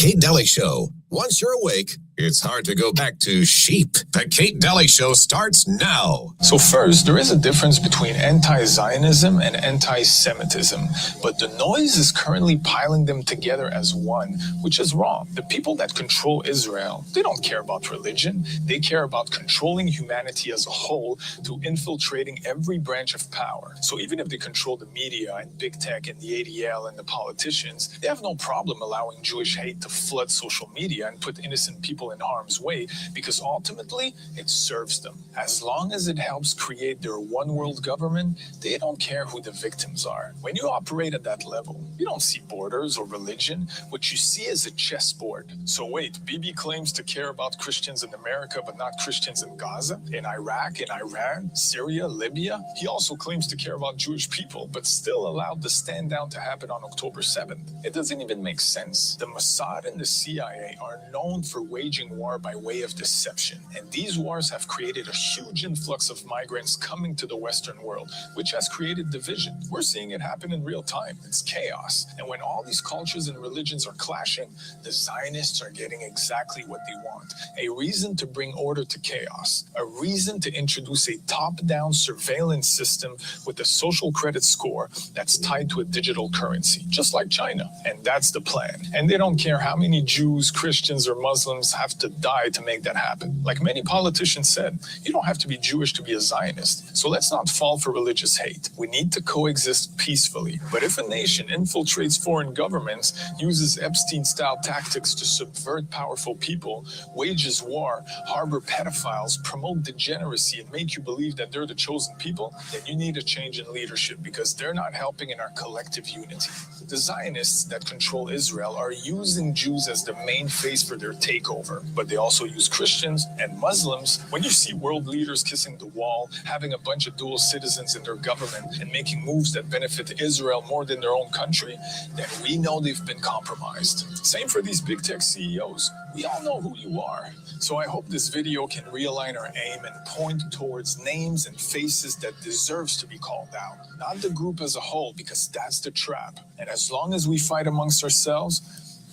Kate Daly Show. Once you're awake, it's hard to go back to sheep. The Kate Daly Show starts now. So first, there is a difference between anti-Zionism and anti-Semitism, but the noise is currently piling them together as one, which is wrong. The people that control Israel, they don't care about religion. They care about controlling humanity as a whole through infiltrating every branch of power. So even if they control the media and big tech and the ADL and the politicians, they have no problem allowing Jewish hate to flood social media and put innocent people in harm's way, because ultimately it serves them. As long as it helps create their one world government, they don't care who the victims are. When you operate at that level, you don't see borders or religion. What you see is a chessboard. So wait, Bibi claims to care about Christians in America but not Christians in Gaza, in Iraq, in Iran, Syria, Libya. He also claims to care about Jewish people but still allowed the stand down to happen on October 7th. It doesn't even make sense. The Mossad and the CIA are known for waging war by way of deception, and these wars have created a huge influx of migrants coming to the Western world, which has created division. We're seeing it happen in real time. It's chaos. And when all these cultures and religions are clashing, the Zionists are getting exactly what they want. A reason to bring order to chaos. A reason to introduce a top-down surveillance system with a social credit score that's tied to a digital currency, just like China. And that's the plan. And they don't care how many Jews, Christians, or Muslims have to die to make that happen. Like many politicians said, you don't have to be Jewish to be a Zionist. So let's not fall for religious hate. We need to coexist peacefully. But if a nation infiltrates foreign governments, uses Epstein-style tactics to subvert powerful people, wages war, harbor pedophiles, promote degeneracy, and make you believe that they're the chosen people, then you need a change in leadership, because they're not helping in our collective unity. The Zionists that control Israel are using Jews as the main face for their takeover, but they also use Christians and Muslims. When you see world leaders kissing the wall, having a bunch of dual citizens in their government, and making moves that benefit Israel more than their own country, then we know they've been compromised. Same for these big tech CEOs. We all know who you are. So I hope this video can realign our aim and point towards names and faces that deserves to be called out, not the group as a whole, because that's the trap. And as long as we fight amongst ourselves,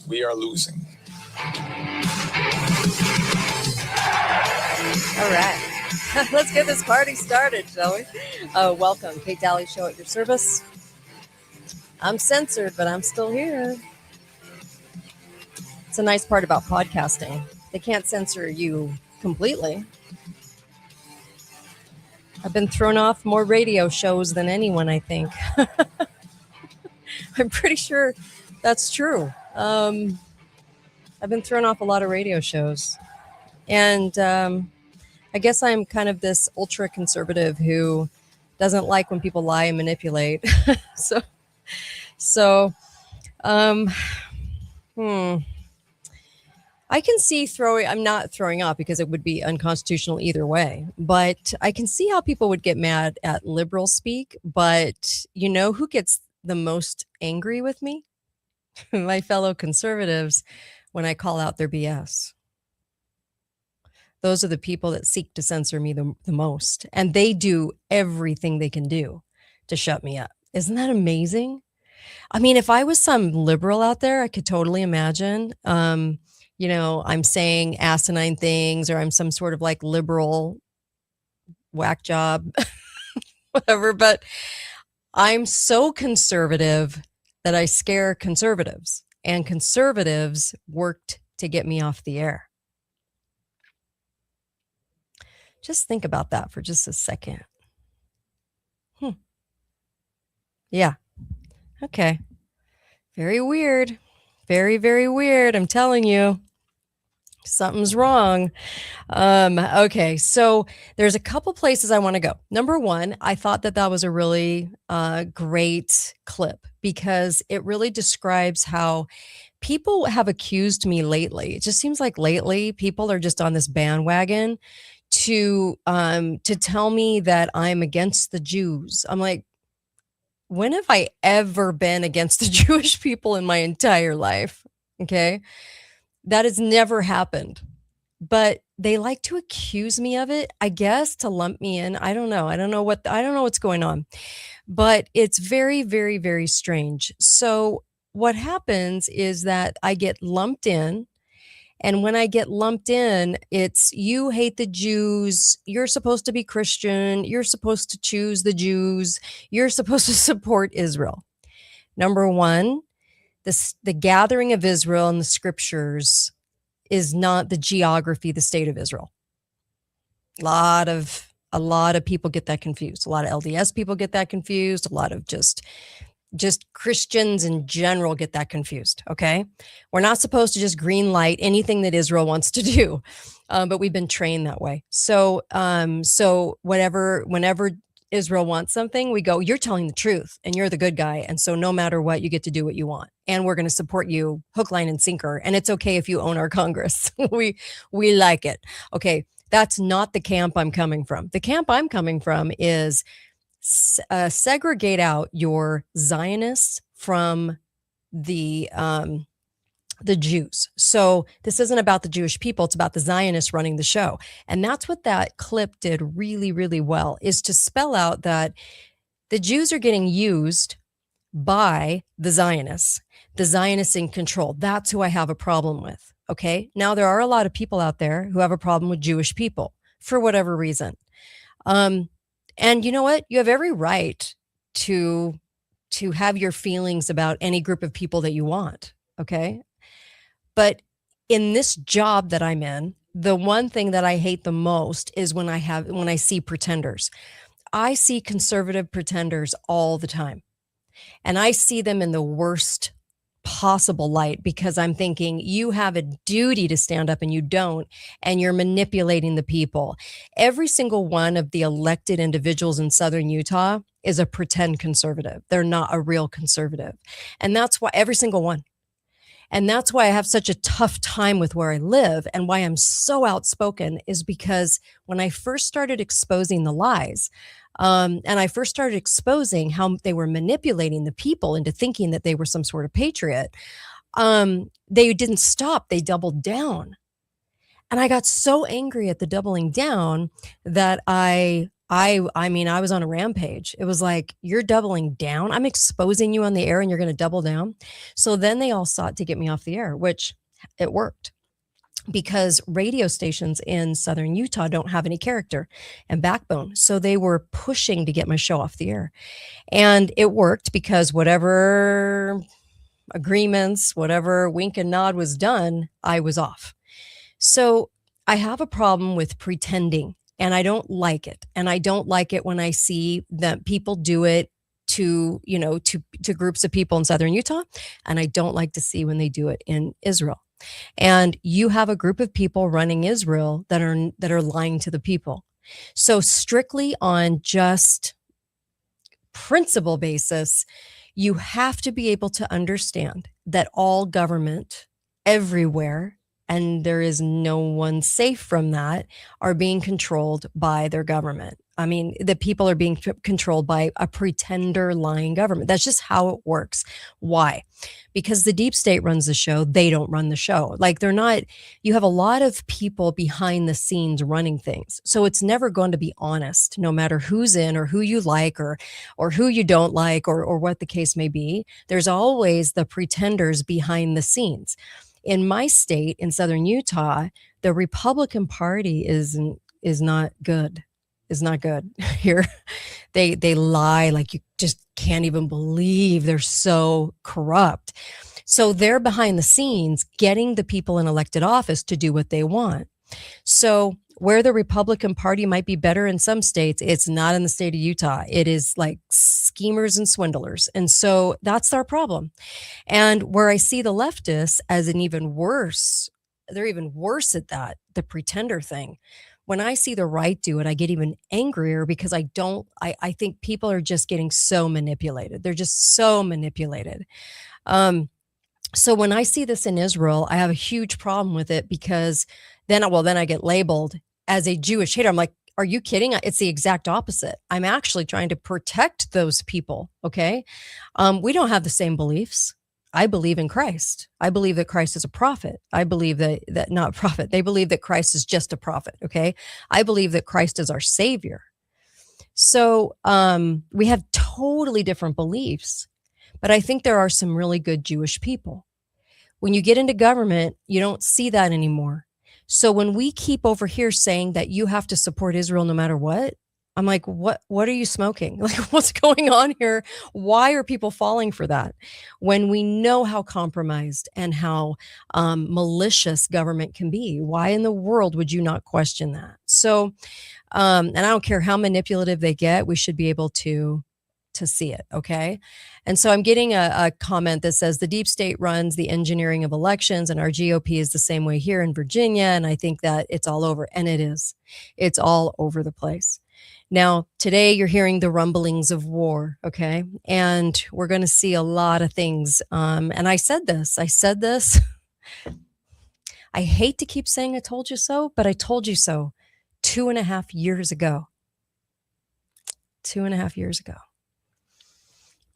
we are losing. All right. Let's get this party started, shall we? Welcome. Kate Daly Show at your service. I'm censored, but I'm still here. It's a nice part about podcasting. They can't censor you completely. I've been thrown off more radio shows than anyone, I think. I'm pretty sure that's true. I've been thrown off a lot of radio shows. And I guess I'm kind of this ultra conservative who doesn't like when people lie and manipulate. I can see I'm not throwing up because it would be unconstitutional either way, but I can see how people would get mad at liberal speak. But you know who gets the most angry with me? My fellow conservatives, when I call out their BS. Those are the people that seek to censor me the most. And they do everything they can do to shut me up. Isn't that amazing? I mean, if I was some liberal out there, I could totally imagine, I'm saying asinine things, or I'm some sort of like liberal whack job, whatever. But I'm so conservative that I scare conservatives, and conservatives worked to get me off the air. Just think about that for just a second. Yeah. Okay. Very weird. Very, very weird. I'm telling you. Something's wrong. Okay, so there's a couple places I want to go. Number one, I thought that was a really great clip, because it really describes how people have accused me lately. It just seems like lately people are just on this bandwagon to tell me that I'm against the Jews. I'm like, when have I ever been against the Jewish people in my entire life? Okay. That has never happened, but they like to accuse me of it, I guess, to lump me in. I don't know. I don't know what's going on, but it's very, very, very strange. So what happens is that I get lumped in. And when I get lumped in, it's you hate the Jews. You're supposed to be Christian. You're supposed to choose the Jews. You're supposed to support Israel. Number one, the gathering of Israel in the scriptures is not the geography, the state of Israel. A lot of people get that confused. A lot of LDS people get that confused. A lot of just Christians in general get that confused. Okay. We're not supposed to just green light anything that Israel wants to do. But we've been trained that way. So whenever Israel wants something, we go, you're telling the truth and you're the good guy. And so no matter what, you get to do what you want. And we're going to support you hook, line, and sinker. And it's okay if you own our Congress. we like it. Okay. That's not the camp I'm coming from. The camp I'm coming from is segregate out your Zionists from the Jews. So this isn't about the Jewish people. It's about the Zionists running the show. And that's what that clip did really, really well, is to spell out that the Jews are getting used by the Zionists in control. That's who I have a problem with. Okay. Now there are a lot of people out there who have a problem with Jewish people for whatever reason. And you know what? You have every right to have your feelings about any group of people that you want. Okay. But in this job that I'm in, the one thing that I hate the most is when I see pretenders. I see conservative pretenders all the time. And I see them in the worst possible light because I'm thinking you have a duty to stand up and you don't, and you're manipulating the people. Every single one of the elected individuals in Southern Utah is a pretend conservative. They're not a real conservative. And that's why every single one. And that's why I have such a tough time with where I live, and why I'm so outspoken is because when I first started exposing the lies, and I first started exposing how they were manipulating the people into thinking that they were some sort of patriot, they didn't stop. They doubled down. And I got so angry at the doubling down that I was on a rampage. It was like, you're doubling down. I'm exposing you on the air and you're going to double down. So then they all sought to get me off the air, which it worked, because radio stations in Southern Utah don't have any character and backbone. So they were pushing to get my show off the air. And it worked because whatever agreements, whatever wink and nod was done, I was off. So I have a problem with pretending, and I don't like it. And I don't like it when I see that people do it to groups of people in Southern Utah. And I don't like to see when they do it in Israel. And you have a group of people running Israel that are lying to the people. So strictly on just principle basis, you have to be able to understand that all government everywhere, and there is no one safe from that, are being controlled by their government. I mean, the people are being controlled by a pretender lying government. That's just how it works. Why? Because the deep state runs the show. They don't run the show. Like, they're not, you have a lot of people behind the scenes running things. So it's never going to be honest, no matter who's in or who you like or who you don't like or what the case may be. There's always the pretenders behind the scenes. In my state, in Southern Utah, the Republican Party is not good. Is not good here. They lie like you just can't even believe. They're so corrupt. So they're behind the scenes getting the people in elected office to do what they want. So where the Republican Party might be better in some states, it's not in the state of Utah. It is like schemers and swindlers. And so that's our problem. And where I see the leftists as an even worse, they're even worse at that, the pretender thing. When I see the right do it, I get even angrier because I think people are just getting so manipulated. They're just so manipulated. So when I see this in Israel, I have a huge problem with it, because then I get labeled as a Jewish hater. I'm like, are you kidding? It's the exact opposite. I'm actually trying to protect those people. Okay. We don't have the same beliefs. I believe in Christ. I believe that Christ is a prophet. I believe that not prophet. They believe that Christ is just a prophet. Okay. I believe that Christ is our savior. So we have totally different beliefs, But I think there are some really good Jewish people. When you get into government, you don't see that anymore. So when we keep over here saying that you have to support Israel no matter what, I'm like, what are you smoking? Like, what's going on here? Why are people falling for that? When we know how compromised and how malicious government can be, why in the world would you not question that? So, and I don't care how manipulative they get, we should be able to see it. Okay. And so I'm getting a comment that says the deep state runs the engineering of elections and our GOP is the same way here in Virginia. And I think that it's all over. And it is. It's all over the place. Now, today you're hearing the rumblings of war. Okay. And we're going to see a lot of things. And I said this. I hate to keep saying I told you so, but I told you so 2.5 years ago. 2.5 years ago.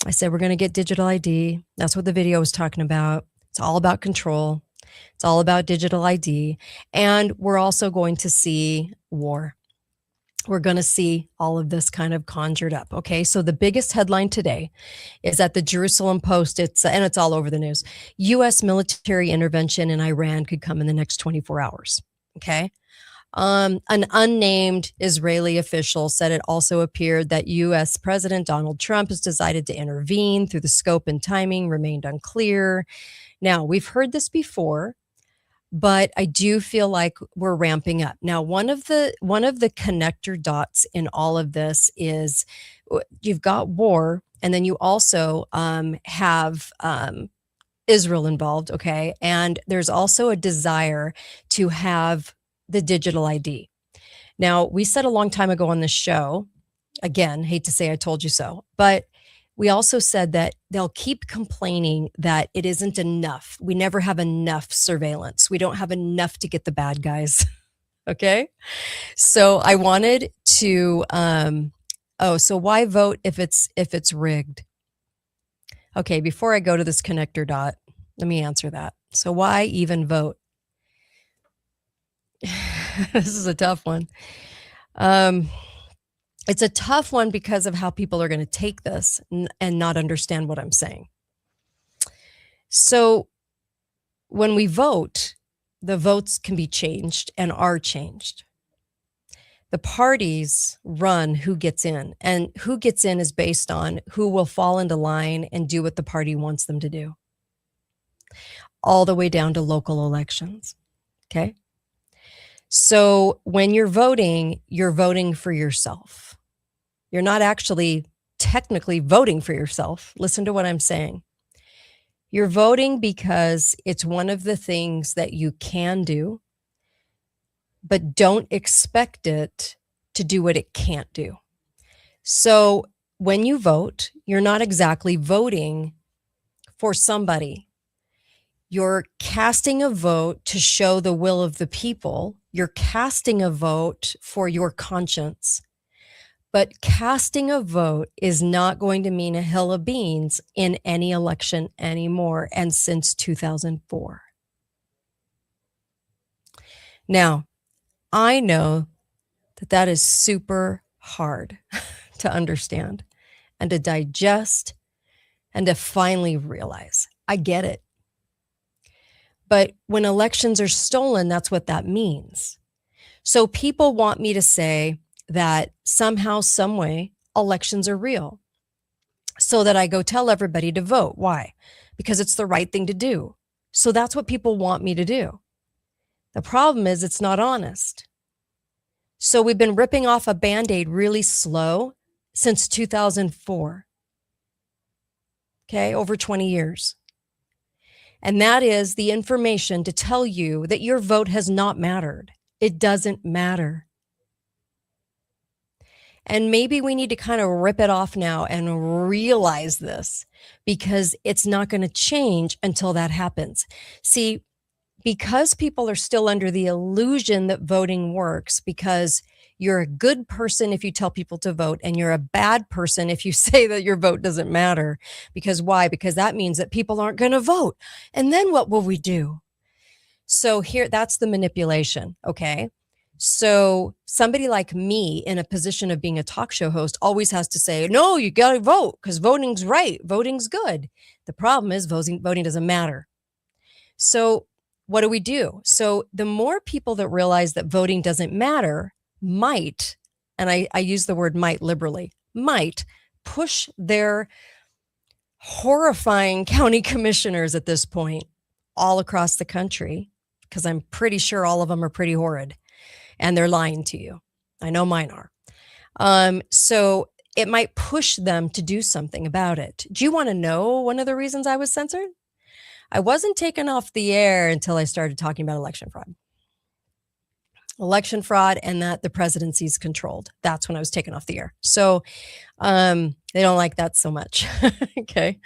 I said, we're going to get digital ID. That's what the video was talking about. It's all about control. It's all about digital ID. And we're also going to see war. We're going to see all of this kind of conjured up. Okay. So the biggest headline today is at the Jerusalem Post. And it's all over the news. U.S. military intervention in Iran could come in the next 24 hours. Okay. An unnamed Israeli official said it also appeared that U.S. President Donald Trump has decided to intervene, through the scope and timing remained unclear. Now, we've heard this before, but I do feel like we're ramping up. Now, one of the connector dots in all of this is you've got war, and then you also have Israel involved, okay? And there's also a desire to have the digital ID. Now, we said a long time ago on this show, again, hate to say I told you so, but we also said that they'll keep complaining that it isn't enough. We never have enough surveillance. We don't have enough to get the bad guys. Okay. So I wanted to, so why vote if it's rigged? Okay. Before I go to this connector dot, let me answer that. So why even vote? This is a tough one. It's a tough one because of how people are going to take this and not understand what I'm saying. So when we vote, the votes can be changed and are changed. The parties run who gets in, and who gets in is based on who will fall into line and do what the party wants them to do, all the way down to local elections. Okay. So when you're voting for yourself. You're not actually technically voting for yourself. Listen to what I'm saying. You're voting because it's one of the things that you can do, but don't expect it to do what it can't do. So when you vote, you're not exactly voting for somebody. You're casting a vote to show the will of the people. You're casting a vote for your conscience. But casting a vote is not going to mean a hill of beans in any election anymore, and since 2004. Now, I know that is super hard to understand and to digest and to finally realize. I get it. But when elections are stolen, that's what that means. So people want me to say that somehow, some way, elections are real, so that I go tell everybody to vote. Why? Because it's the right thing to do. So that's what people want me to do. The problem is it's not honest. So we've been ripping off a Band-Aid really slow since 2004. Okay, over 20 years. And that is the information to tell you that your vote has not mattered. It doesn't matter. And maybe we need to kind of rip it off now and realize this, because it's not going to change until that happens. See, because people are still under the illusion that voting works, because you're a good person if you tell people to vote, and you're a bad person if you say that your vote doesn't matter. Because why? Because that means that people aren't going to vote. And then what will we do? So here, that's the manipulation. Okay. So somebody like me in a position of being a talk show host always has to say, no, you got to vote because voting's right. Voting's good. The problem is voting doesn't matter. So what do we do? So the more people that realize that voting doesn't matter might, and I use the word might liberally, might push their horrifying county commissioners at this point all across the country, because I'm pretty sure all of them are pretty horrid and they're lying to you. I know mine are. So it might push them to do something about it. Do you want to know one of the reasons I was censored? I wasn't taken off the air until I started talking about election fraud. Election fraud and that the presidency is controlled. That's when I was taken off the air. So they don't like that so much. Okay.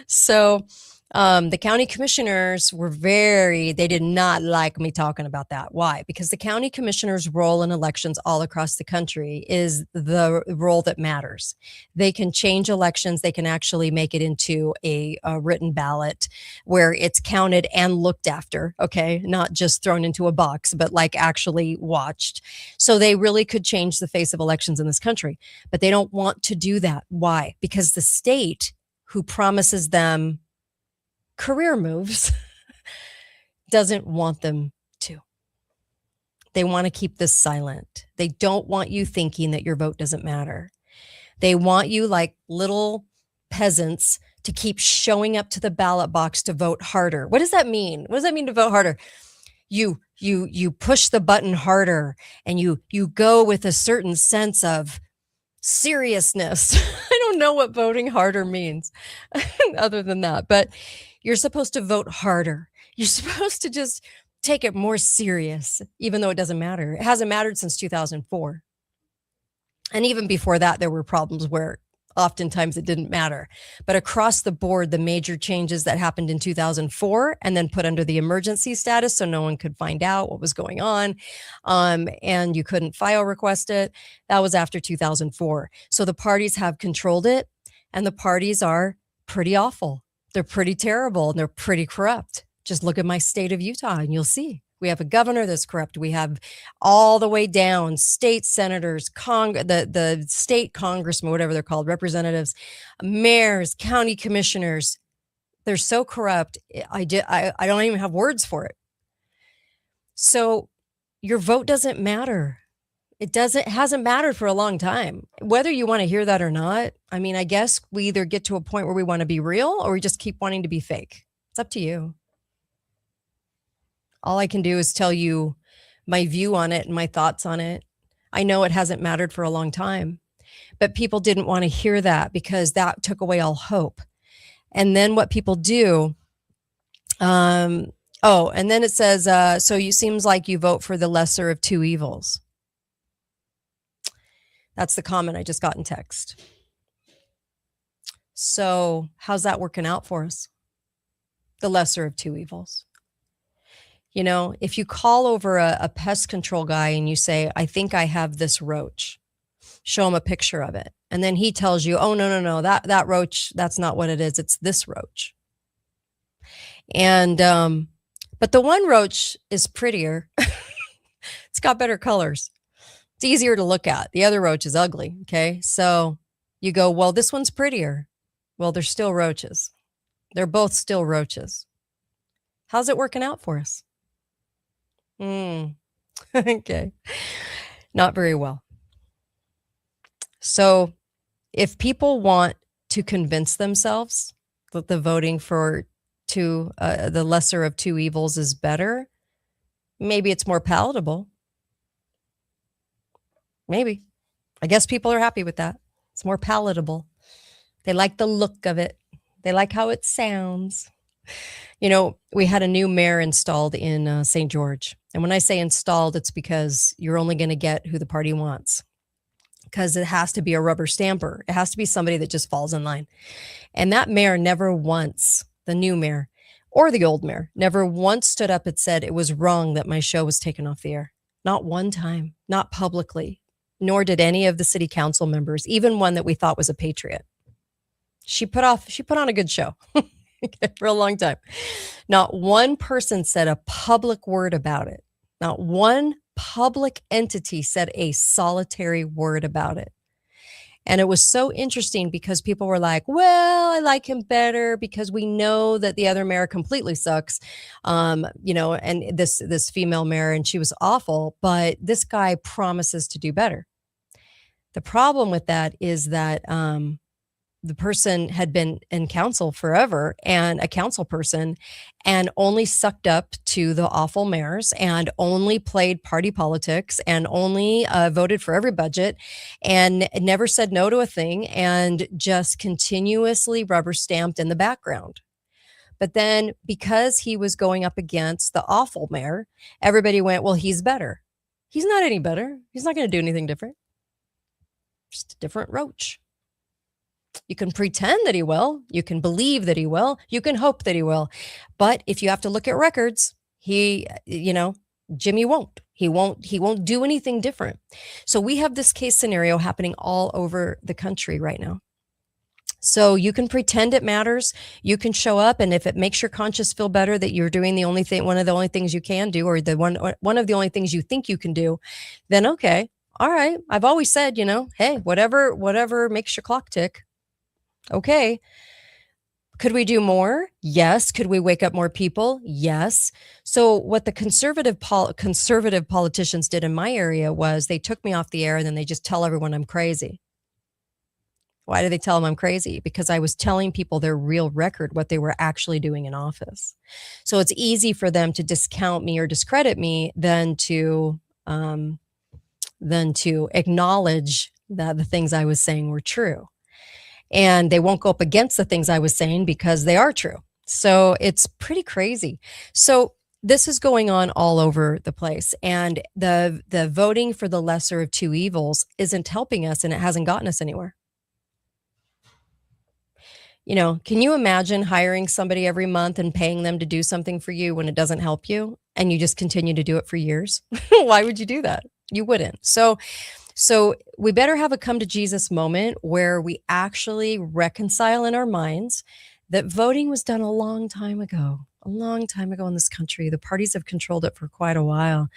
So the county commissioners they did not like me talking about that. Why? Because the county commissioner's role in elections all across the country is the role that matters. They can change elections. They can actually make it into a written ballot where it's counted and looked after. Okay. Not just thrown into a box, but like actually watched. So they really could change the face of elections in this country, but they don't want to do that. Why? Because the state who promises them career moves doesn't want them to. They want to keep this silent. They don't want you thinking that your vote doesn't matter. They want you like little peasants to keep showing up to the ballot box to vote harder. What does that mean? What does that mean to vote harder? You push the button harder and you go with a certain sense of seriousness. I don't know what voting harder means other than that, but you're supposed to vote harder. You're supposed to just take it more serious, even though it doesn't matter. It hasn't mattered since 2004. And even before that, there were problems where oftentimes it didn't matter. But across the board, the major changes that happened in 2004 and then put under the emergency status so no one could find out what was going on, and you couldn't file request it, that was after 2004. So the parties have controlled it, and the parties are pretty awful. They're pretty terrible, and they're pretty corrupt. Just look at my state of Utah and you'll see. We have a governor that's corrupt. We have all the way down state senators, the state congressmen, whatever they're called, representatives, mayors, county commissioners. They're so corrupt. I don't even have words for it. So your vote doesn't matter. It hasn't mattered for a long time, whether you want to hear that or not. I mean, I guess we either get to a point where we want to be real or we just keep wanting to be fake. It's up to you. All I can do is tell you my view on it and my thoughts on it. I know it hasn't mattered for a long time, but people didn't want to hear that because that took away all hope. And then what people do, and then it says, so you seems like you vote for the lesser of two evils. That's the comment I just got in text. So how's that working out for us? The lesser of two evils. You know, if you call over a pest control guy and you say, I think I have this roach, show him a picture of it. And then he tells you, oh, no, that roach, that's not what it is. It's this roach. And, but the one roach is prettier. It's got better colors. It's easier to look at. The other roach is ugly. Okay. So you go, well, this one's prettier. Well, they're still roaches. They're both still roaches. How's it working out for us? Okay. Not very well. So if people want to convince themselves that the voting for the lesser of two evils is better, maybe it's more palatable. Maybe. I guess people are happy with that. It's more palatable. They like the look of it. They like how it sounds. You know, we had a new mayor installed in St. George. And when I say installed, it's because you're only going to get who the party wants, because it has to be a rubber stamper. It has to be somebody that just falls in line. And that mayor never once, the new mayor or the old mayor, never once stood up and said it was wrong that my show was taken off the air. Not one time, not publicly, nor did any of the city council members, even one that we thought was a patriot. She put on a good show. For a long time. Not one person said a public word about it. Not one public entity said a solitary word about it. And it was so interesting because people were like, well, I like him better because we know that the other mayor completely sucks. And this female mayor, and she was awful, but this guy promises to do better. The problem with that is that the person had been in council forever and a council person and only sucked up to the awful mayors and only played party politics and only voted for every budget and never said no to a thing and just continuously rubber stamped in the background. But then because he was going up against the awful mayor, everybody went, well, he's better. He's not any better. He's not going to do anything different. Just a different roach. You can pretend that he will. You can believe that he will. You can hope that he will. But if you have to look at records, Jimmy won't. He won't do anything different. So we have this case scenario happening all over the country right now. So you can pretend it matters. You can show up, and if it makes your conscience feel better that you're doing one of the only things you can do, or one of the only things you think you can do, then okay, all right. I've always said, hey, whatever makes your clock tick. Okay. Could we do more? Yes. Could we wake up more people? Yes. So what the conservative politicians did in my area was they took me off the air and then they just tell everyone I'm crazy. Why do they tell them I'm crazy? Because I was telling people their real record, what they were actually doing in office. So it's easy for them to discount me or discredit me than to acknowledge that the things I was saying were true. And they won't go up against the things I was saying because they are true. So it's pretty crazy. So this is going on all over the place. And the voting for the lesser of two evils isn't helping us, and it hasn't gotten us anywhere. Can you imagine hiring somebody every month and paying them to do something for you when it doesn't help you and you just continue to do it for years? Why would you do that? You wouldn't. So we better have a come to Jesus moment where we actually reconcile in our minds that voting was done a long time ago in this country. The parties have controlled it for quite a while.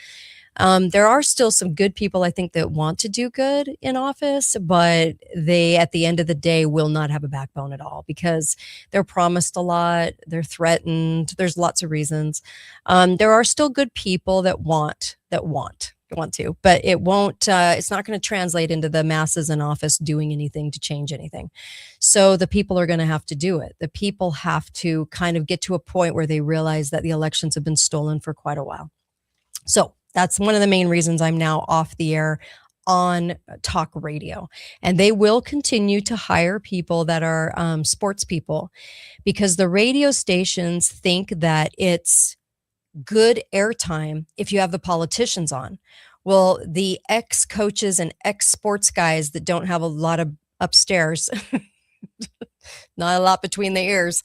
There are still some good people, I think, that want to do good in office, but they, at the end of the day, will not have a backbone at all because they're promised a lot. They're threatened. There's lots of reasons. There are still good people that want to, but it won't, it's not going to translate into the masses in office doing anything to change anything. So the people are going to have to do it. The people have to kind of get to a point where they realize that the elections have been stolen for quite a while. So that's one of the main reasons I'm now off the air on talk radio. And they will continue to hire people that are sports people because the radio stations think that it's good airtime if you have the politicians on. Well, the ex-coaches and ex-sports guys that don't have a lot of upstairs, not a lot between the ears,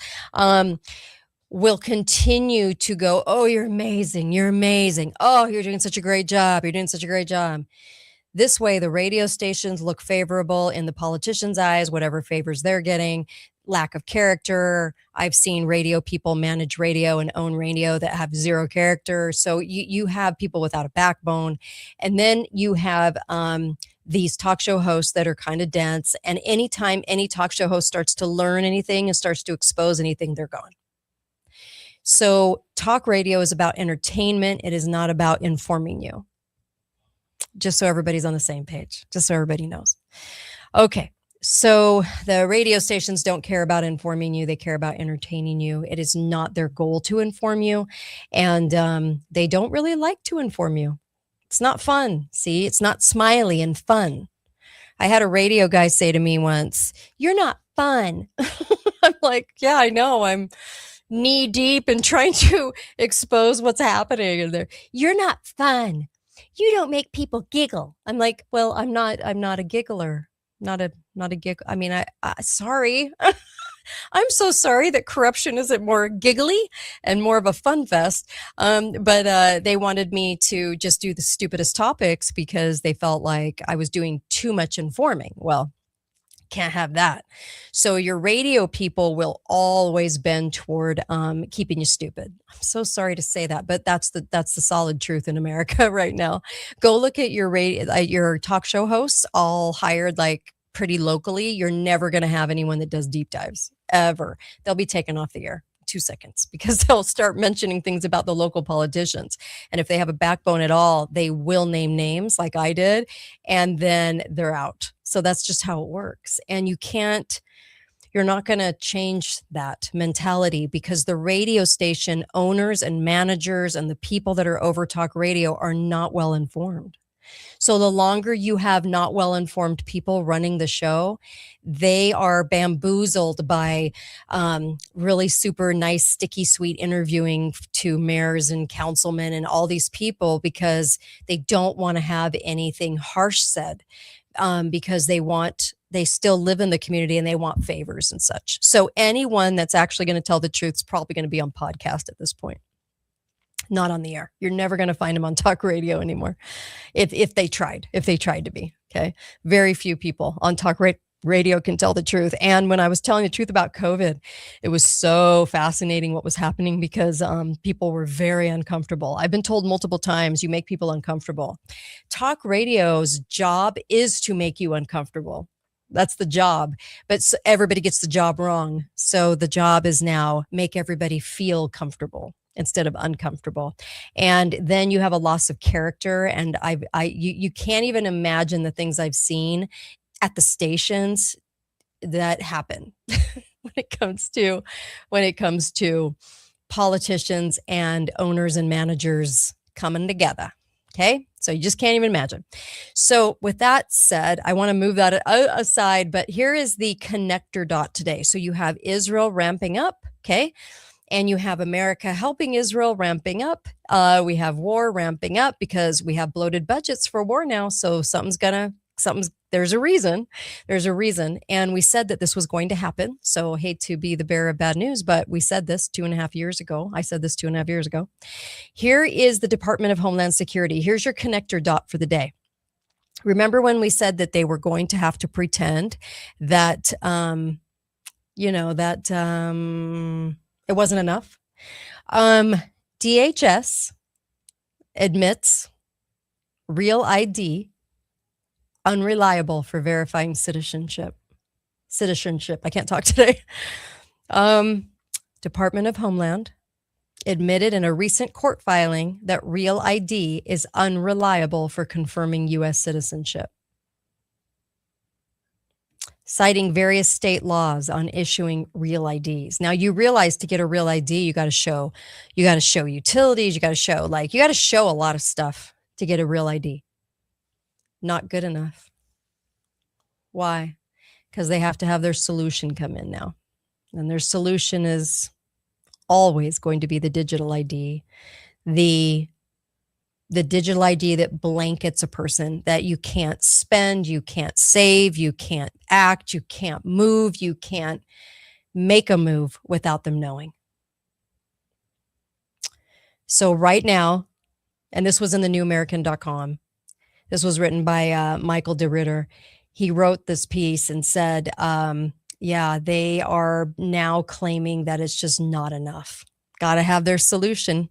will continue to go, oh, you're amazing. Oh, you're doing such a great job. This way, the radio stations look favorable in the politicians' eyes, whatever favors they're getting. Lack of character. I've seen radio people manage radio and own radio that have zero character. So you have people without a backbone. And then you have these talk show hosts that are kind of dense. And anytime any talk show host starts to learn anything and starts to expose anything, they're gone. So talk radio is about entertainment. It is not about informing you. Just so everybody's on the same page, just so everybody knows. Okay. So the radio stations don't care about informing you. They care about entertaining you. It is not their goal to inform you. And they don't really like to inform you. It's not fun. See, it's not smiley and fun. I had a radio guy say to me once, "You're not fun." I'm like, yeah, I know. I'm knee deep in trying to expose what's happening in there. "You're not fun. You don't make people giggle." I'm like, well, I'm not a giggler. Not a giggle. I mean, I sorry. I'm so sorry that corruption isn't more giggly and more of a fun fest. But they wanted me to just do the stupidest topics because they felt like I was doing too much informing. Well, Can't have that. So your radio people will always bend toward keeping you stupid. I'm so sorry to say that, but that's the solid truth in America right now. Go look at your talk show hosts, all hired like pretty locally. You're never going to have anyone that does deep dives ever. They'll be taken off the air 2 seconds because they'll start mentioning things about the local politicians. And if they have a backbone at all, they will name names like I did, and then they're out. So that's just how it works. And you're not going to change that mentality because the radio station owners and managers and the people that are over talk radio are not well informed. So the longer you have not well-informed people running the show, they are bamboozled by really super nice, sticky, sweet interviewing to mayors and councilmen and all these people because they don't want to have anything harsh said because they still live in the community and they want favors and such. So anyone that's actually going to tell the truth is probably going to be on podcast at this point. Not on the air. You're never going to find them on talk radio anymore. If they tried to be, okay. Very few people on talk radio can tell the truth. And when I was telling the truth about COVID, it was so fascinating what was happening because people were very uncomfortable. I've been told multiple times, you make people uncomfortable. Talk radio's job is to make you uncomfortable. That's the job, but everybody gets the job wrong. So the job is now make everybody feel comfortable instead of uncomfortable. And then you have a loss of character. And you can't even imagine the things I've seen at the stations that happen when it comes to politicians and owners and managers coming together. Okay. So you just can't even imagine. So with that said, I want to move that aside, but here is the connector dot today. So you have Israel ramping up. Okay. And you have America helping Israel ramping up. We have war ramping up because we have bloated budgets for war now. So there's a reason. And we said that this was going to happen. So I hate to be the bearer of bad news, but we said this 2.5 years ago. I said this 2.5 years ago. Here is the Department of Homeland Security. Here's your connector dot for the day. Remember when we said that they were going to have to pretend that, it wasn't enough. DHS admits Real ID unreliable for verifying citizenship. I can't talk today. Department of Homeland admitted in a recent court filing that Real ID is unreliable for confirming U.S. citizenship, citing various state laws on issuing real IDs. Now you realize to get a real ID, you got to show utilities, you got to show a lot of stuff to get a real ID. Not good enough. Why? Because they have to have their solution come in now. And their solution is always going to be the digital ID, the digital ID that blankets a person, that you can't spend, you can't save, you can't act, you can't move, you can't make a move without them knowing. So right now, and this was in the newamerican.com, this was written by Michael DeRitter. He wrote this piece and said, they are now claiming that it's just not enough. Got to have their solution.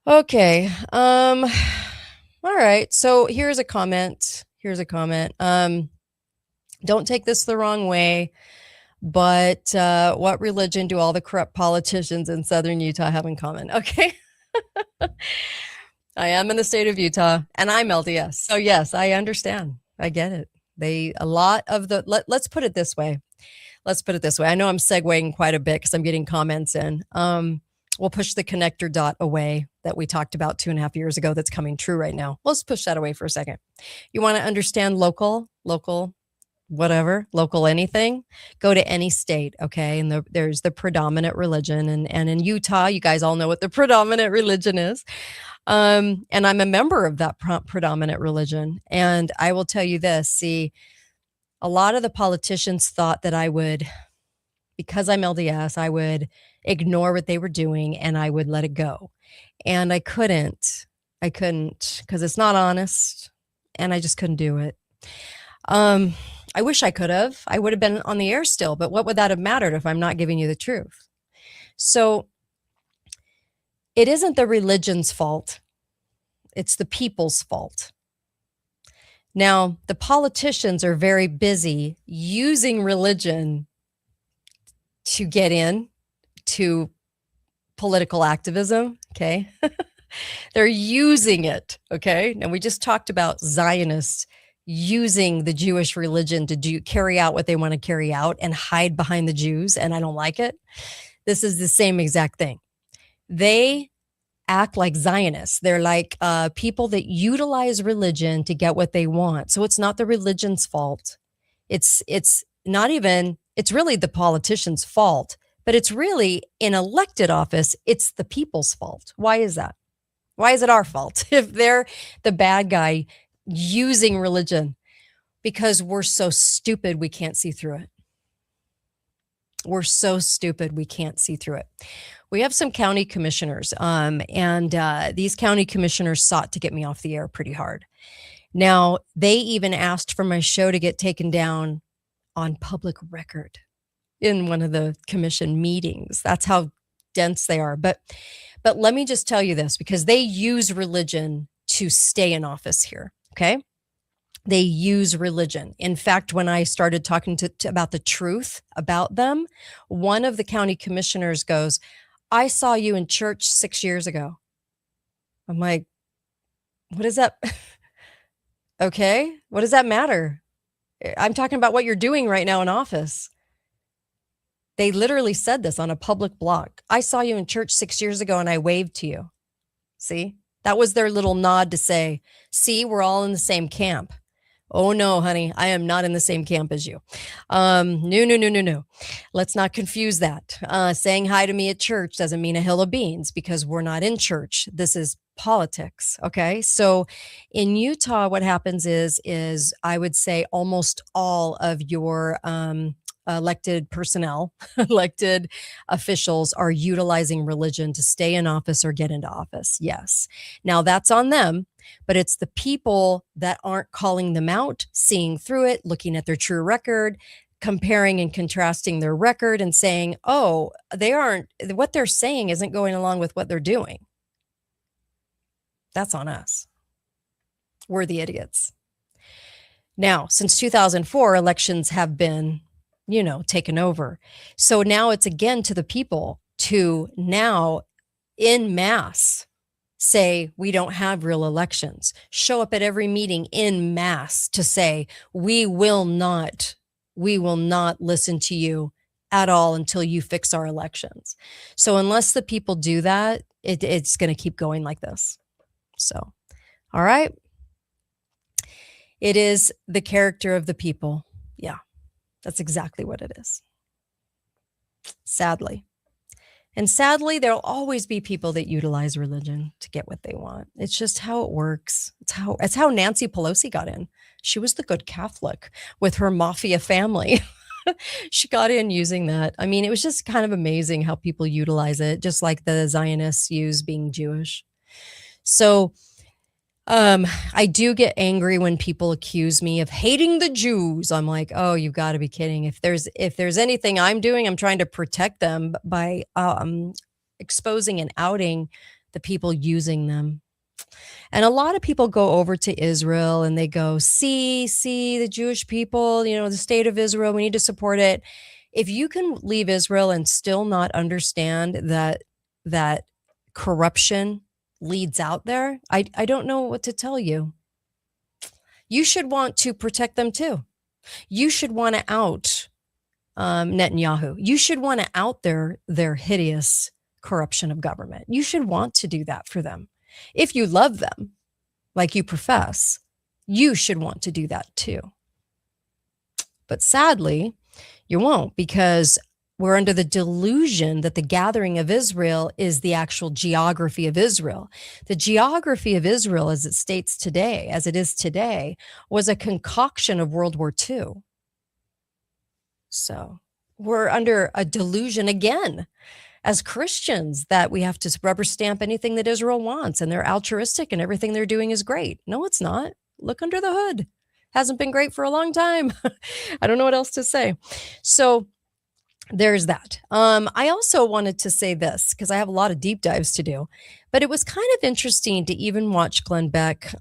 Okay. All right. So here's a comment. Don't take this the wrong way, but what religion do all the corrupt politicians in southern Utah have in common? Okay. I am in the state of Utah and I'm LDS. So yes, I understand. I get it. Let's put it this way. I know I'm segueing quite a bit because I'm getting comments in. We'll push the connector dot away that we talked about 2.5 years ago that's coming true right now. Let's push that away for a second. You want to understand local anything, go to any state, okay? And there's the predominant religion. And in Utah, you guys all know what the predominant religion is. And I'm a member of that predominant religion. And I will tell you this, see, a lot of the politicians thought that I would, because I'm LDS, I would ignore what they were doing and I would let it go. And I couldn't because it's not honest and I just couldn't do it. I wish I could have. I would have been on the air still, but what would that have mattered if I'm not giving you the truth? So it isn't the religion's fault. It's the people's fault. Now, the politicians are very busy using religion to get in to political activism, okay? They're using it, okay? And we just talked about Zionists using the Jewish religion to carry out what they want to carry out and hide behind the Jews, and I don't like it. This is the same exact thing. They act like Zionists. They're like people that utilize religion to get what they want. So it's not the religion's fault. It's not even, it's really the politician's fault, but it's really in elected office, it's the people's fault. Why is that? Why is it our fault if they're the bad guy using religion? Because we're so stupid we can't see through it. We're so stupid we can't see through it. We have some county commissioners, and these county commissioners sought to get me off the air pretty hard. Now, they even asked for my show to get taken down on public record in one of the commission meetings. That's how dense they are. But let me just tell you this, because they use religion to stay in office here, okay? They use religion. In fact, when I started talking about the truth about them, one of the county commissioners goes, I saw you in church 6 years ago. I'm like, what is that? Okay, what does that matter? I'm talking about what you're doing right now in office. They literally said this on a public blog. I saw you in church 6 years ago and I waved to you. See, that was their little nod to say, see, we're all in the same camp. Oh no, honey, I am not in the same camp as you. No. Let's not confuse that. Saying hi to me at church doesn't mean a hill of beans because we're not in church. This is politics. Okay. So in Utah, what happens is I would say almost all of your, elected personnel, elected officials are utilizing religion to stay in office or get into office. Yes. Now that's on them, but it's the people that aren't calling them out, seeing through it, looking at their true record, comparing and contrasting their record and saying, oh, what they're saying isn't going along with what they're doing. That's on us. We're the idiots. Now, since 2004, elections have been taken over. So now it's again to the people to now en masse say, we don't have real elections. Show up at every meeting en masse to say, we will not listen to you at all until you fix our elections. So unless the people do that, it's going to keep going like this. So, all right. It is the character of the people. Yeah. That's exactly what it is. Sadly. And sadly, there'll always be people that utilize religion to get what they want. It's just how it works. It's how Nancy Pelosi got in. She was the good Catholic with her mafia family. She got in using that. I mean, it was just kind of amazing how people utilize it, just like the Zionists use being Jewish. So I do get angry when people accuse me of hating the Jews. I'm like, oh, you've got to be kidding. If there's anything I'm doing, I'm trying to protect them by exposing and outing the people using them. And a lot of people go over to Israel and they go, see the Jewish people, the state of Israel, we need to support it. If you can leave Israel and still not understand that corruption leads out there, I don't know what to tell you. You should want to protect them too. You should want to out Netanyahu. You should want to out their hideous corruption of government. You should want to do that for them. If you love them, like you profess, you should want to do that too. But sadly, you won't, because we're under the delusion that the gathering of Israel is the actual geography of Israel. The geography of Israel, as it states today, as it is today, was a concoction of World War II. So we're under a delusion again as Christians that we have to rubber stamp anything that Israel wants and they're altruistic and everything they're doing is great. No, it's not. Look under the hood. Hasn't been great for a long time. I don't know what else to say. So there's that. I also wanted to say this because I have a lot of deep dives to do, but it was kind of interesting to even watch Glenn Beck.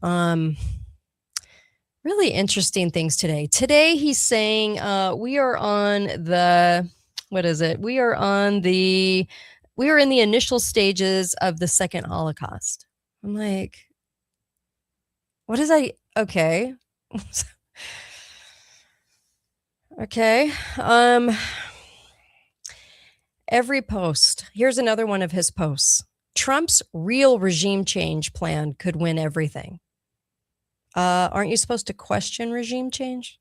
Really interesting things today. Today he's saying we are on the, what is it? We are in the initial stages of the second Holocaust. I'm like, what is I? Okay. Okay. Every post. Here's another one of his posts. Trump's real regime change plan could win everything. Aren't you supposed to question regime change?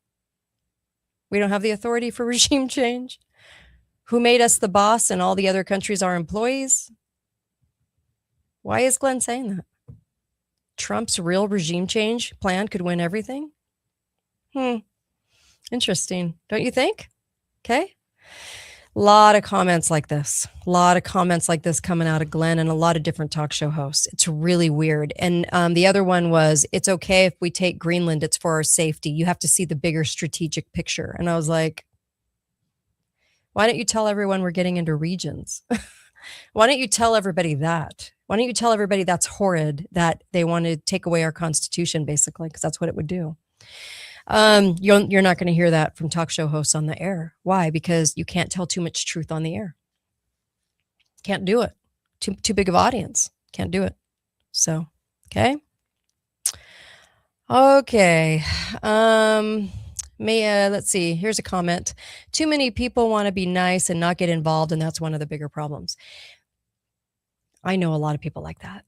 We don't have the authority for regime change. Who made us the boss and all the other countries are employees? Why is Glenn saying that? Trump's real regime change plan could win everything? Interesting. Don't you think? Okay. A lot of comments like this. A lot of comments like this coming out of Glenn and a lot of different talk show hosts. It's really weird. And the other one was, it's okay if we take Greenland, it's for our safety. You have to see the bigger strategic picture. And I was like, why don't you tell everyone we're getting into regions? Why don't you tell everybody that? Why don't you tell everybody that's horrid, that they want to take away our Constitution, basically, because that's what it would do. You're not going to hear that from talk show hosts on the air. Why? Because you can't tell too much truth on the air. Can't do it. Too big of audience. Can't do it. So, okay. Okay. Let's see. Here's a comment. Too many people want to be nice and not get involved, and that's one of the bigger problems. I know a lot of people like that.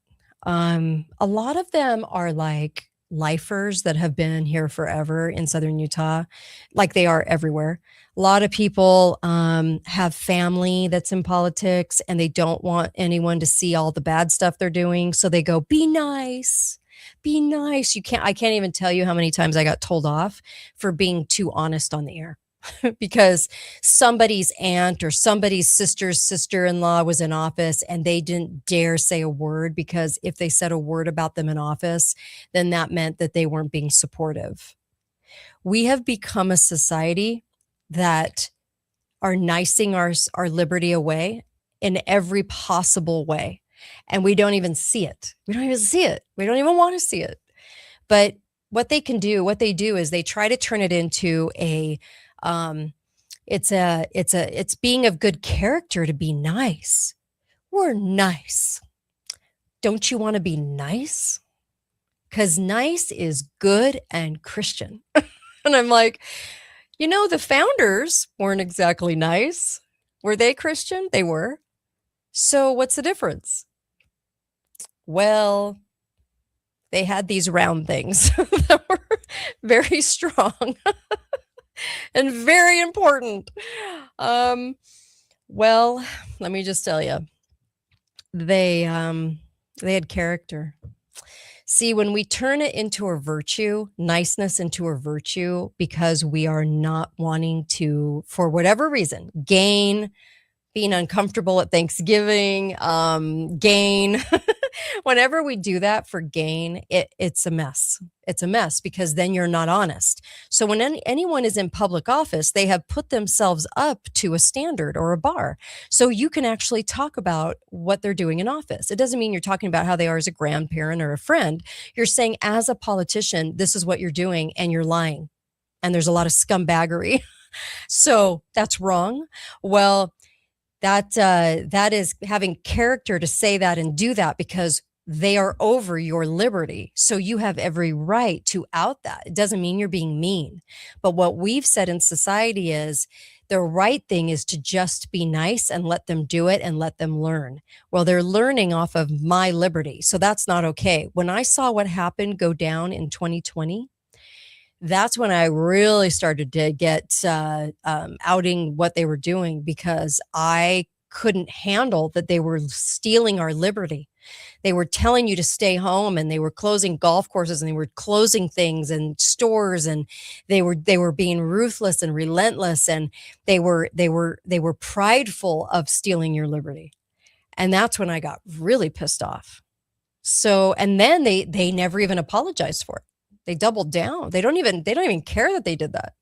A lot of them are like lifers that have been here forever in Southern Utah, like they are everywhere. A lot of people have family that's in politics and they don't want anyone to see all the bad stuff they're doing. So they go, be nice, be nice. I can't even tell you how many times I got told off for being too honest on the air. Because somebody's aunt or somebody's sister's sister-in-law was in office and they didn't dare say a word, because if they said a word about them in office, then that meant that they weren't being supportive. We have become a society that are nicing our liberty away in every possible way. And we don't even see it. We don't even see it. We don't even want to see it. But what they do is they try to turn it into it's being of good character to be nice. We're nice. Don't you want to be nice? Because nice is good and Christian. And I'm like, the founders weren't exactly nice. Were they Christian? They were. So what's the difference? Well, they had these round things that were very strong. And very important. Well, let me just tell you, they had character. See, when we turn it into a virtue, niceness into a virtue, because we are not wanting to, for whatever reason, gain, being uncomfortable at Thanksgiving, gain. Whenever we do that for gain, it's a mess. It's a mess, because then you're not honest. So when anyone is in public office, they have put themselves up to a standard or a bar. So you can actually talk about what they're doing in office. It doesn't mean you're talking about how they are as a grandparent or a friend. You're saying, as a politician, this is what you're doing and you're lying. And there's a lot of scumbaggery. So that's wrong. Well, that is having character to say that and do that, because they are over your liberty. So you have every right to out that. It doesn't mean you're being mean. But what we've said in society is the right thing is to just be nice and let them do it and let them learn. Well, they're learning off of my liberty. So that's not okay. When I saw what happened go down in 2020, that's when I really started to get outing what they were doing, because I couldn't handle that they were stealing our liberty. They were telling you to stay home, and they were closing golf courses, and they were closing things and stores, and they were being ruthless and relentless, and they were prideful of stealing your liberty. And that's when I got really pissed off. So, and then they never even apologized for it. They doubled down. They don't even care that they did that.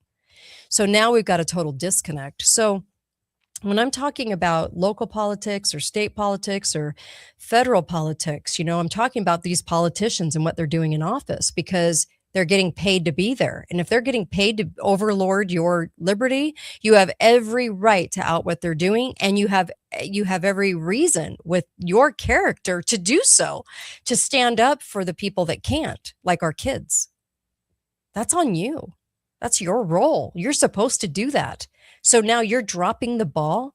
So now we've got a total disconnect. So when I'm talking about local politics or state politics or federal politics, I'm talking about these politicians and what they're doing in office, because they're getting paid to be there. And if they're getting paid to overlord your liberty, you have every right to out what they're doing. And you have every reason with your character to do so, to stand up for the people that can't, like our kids. That's on you. That's your role. You're supposed to do that. So now you're dropping the ball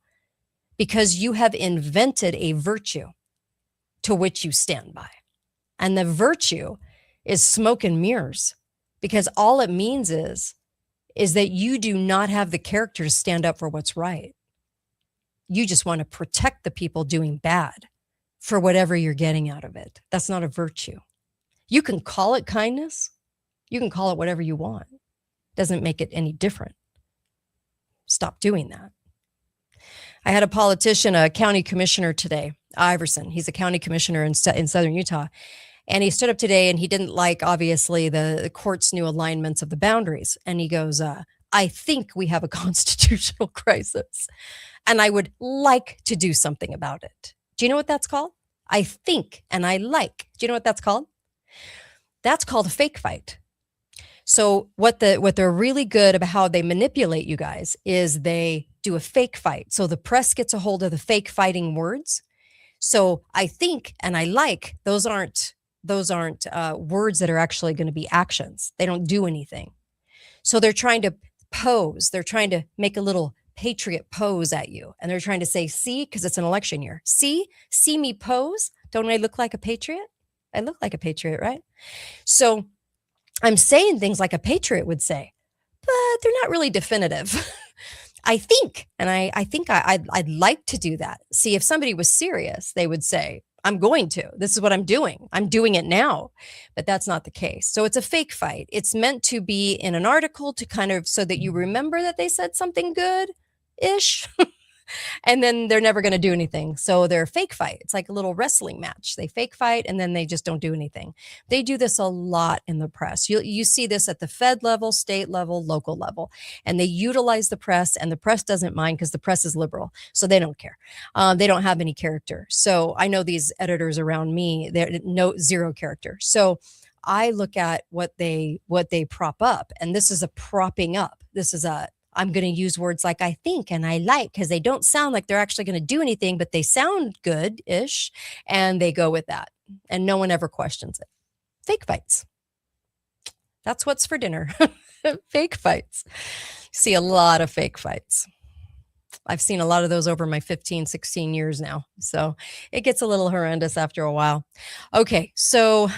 because you have invented a virtue to which you stand by. And the virtue is smoke and mirrors, because all it means is that you do not have the character to stand up for what's right. You just want to protect the people doing bad for whatever you're getting out of it. That's not a virtue. You can call it kindness. You can call it whatever you want. Doesn't make it any different. Stop doing that. I had a politician, a county commissioner today, Iverson. He's a county commissioner in southern Utah. And he stood up today and he didn't like, obviously, the court's new alignments of the boundaries. And he goes, I think we have a constitutional crisis and I would like to do something about it. Do you know what that's called? I think and I like. Do you know what that's called? That's called a fake fight. So what they're really good about how they manipulate you guys is they do a fake fight. So the press gets a hold of the fake fighting words. So I think and I like, those aren't words that are actually going to be actions. They don't do anything. So they're trying to pose. They're trying to make a little patriot pose at you. And they're trying to say, see, because it's an election year. See me pose. Don't I look like a patriot? I look like a patriot, right? So I'm saying things like a patriot would say, but they're not really definitive. I think, and I think I'd like to do that. See, if somebody was serious, they would say, I'm going to. This is what I'm doing. I'm doing it now. But that's not the case. So it's a fake fight. It's meant to be in an article to kind of so that you remember that they said something good-ish. And then they're never going to do anything. So they're a fake fight. It's like a little wrestling match. They fake fight and then they just don't do anything. They do this a lot in the press. You see this at the Fed level, state level, local level. And they utilize the press, and the press doesn't mind because the press is liberal. So they don't care. They don't have any character. So I know these editors around me, they're zero character. So I look at what they prop up, and this is a propping up. This is I'm going to use words like I think and I like, because they don't sound like they're actually going to do anything, but they sound good-ish, and they go with that. And no one ever questions it. Fake fights. That's what's for dinner. Fake fights. See a lot of fake fights. I've seen a lot of those over my 15, 16 years now. So it gets a little horrendous after a while. Okay, so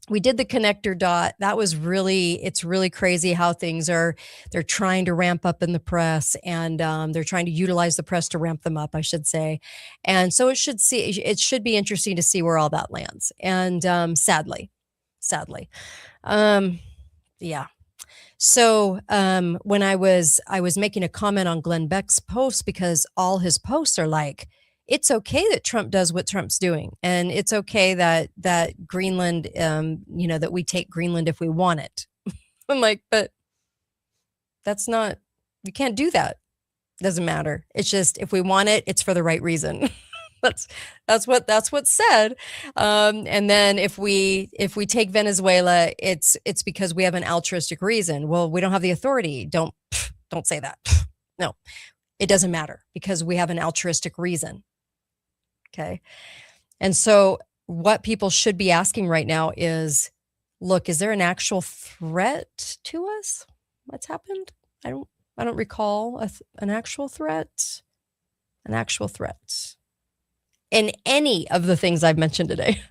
we did the connector dot. It's really crazy how things are. They're trying to ramp up in the press, and they're trying to utilize the press to ramp them up, I should say. And so it should be interesting to see where all that lands. And sadly, yeah. So when I was making a comment on Glenn Beck's post, because all his posts are like, it's okay that Trump does what Trump's doing. And it's okay that Greenland, that we take Greenland if we want it. I'm like, but you can't do that. Doesn't matter. It's just, if we want it, it's for the right reason. that's what's said. And then if we take Venezuela, it's because we have an altruistic reason. Well, we don't have the authority. Don't say that. No, it doesn't matter because we have an altruistic reason. Okay. And so what people should be asking right now is, look, is there an actual threat to us? What's happened? I don't recall an actual threat. An actual threat in any of the things I've mentioned today,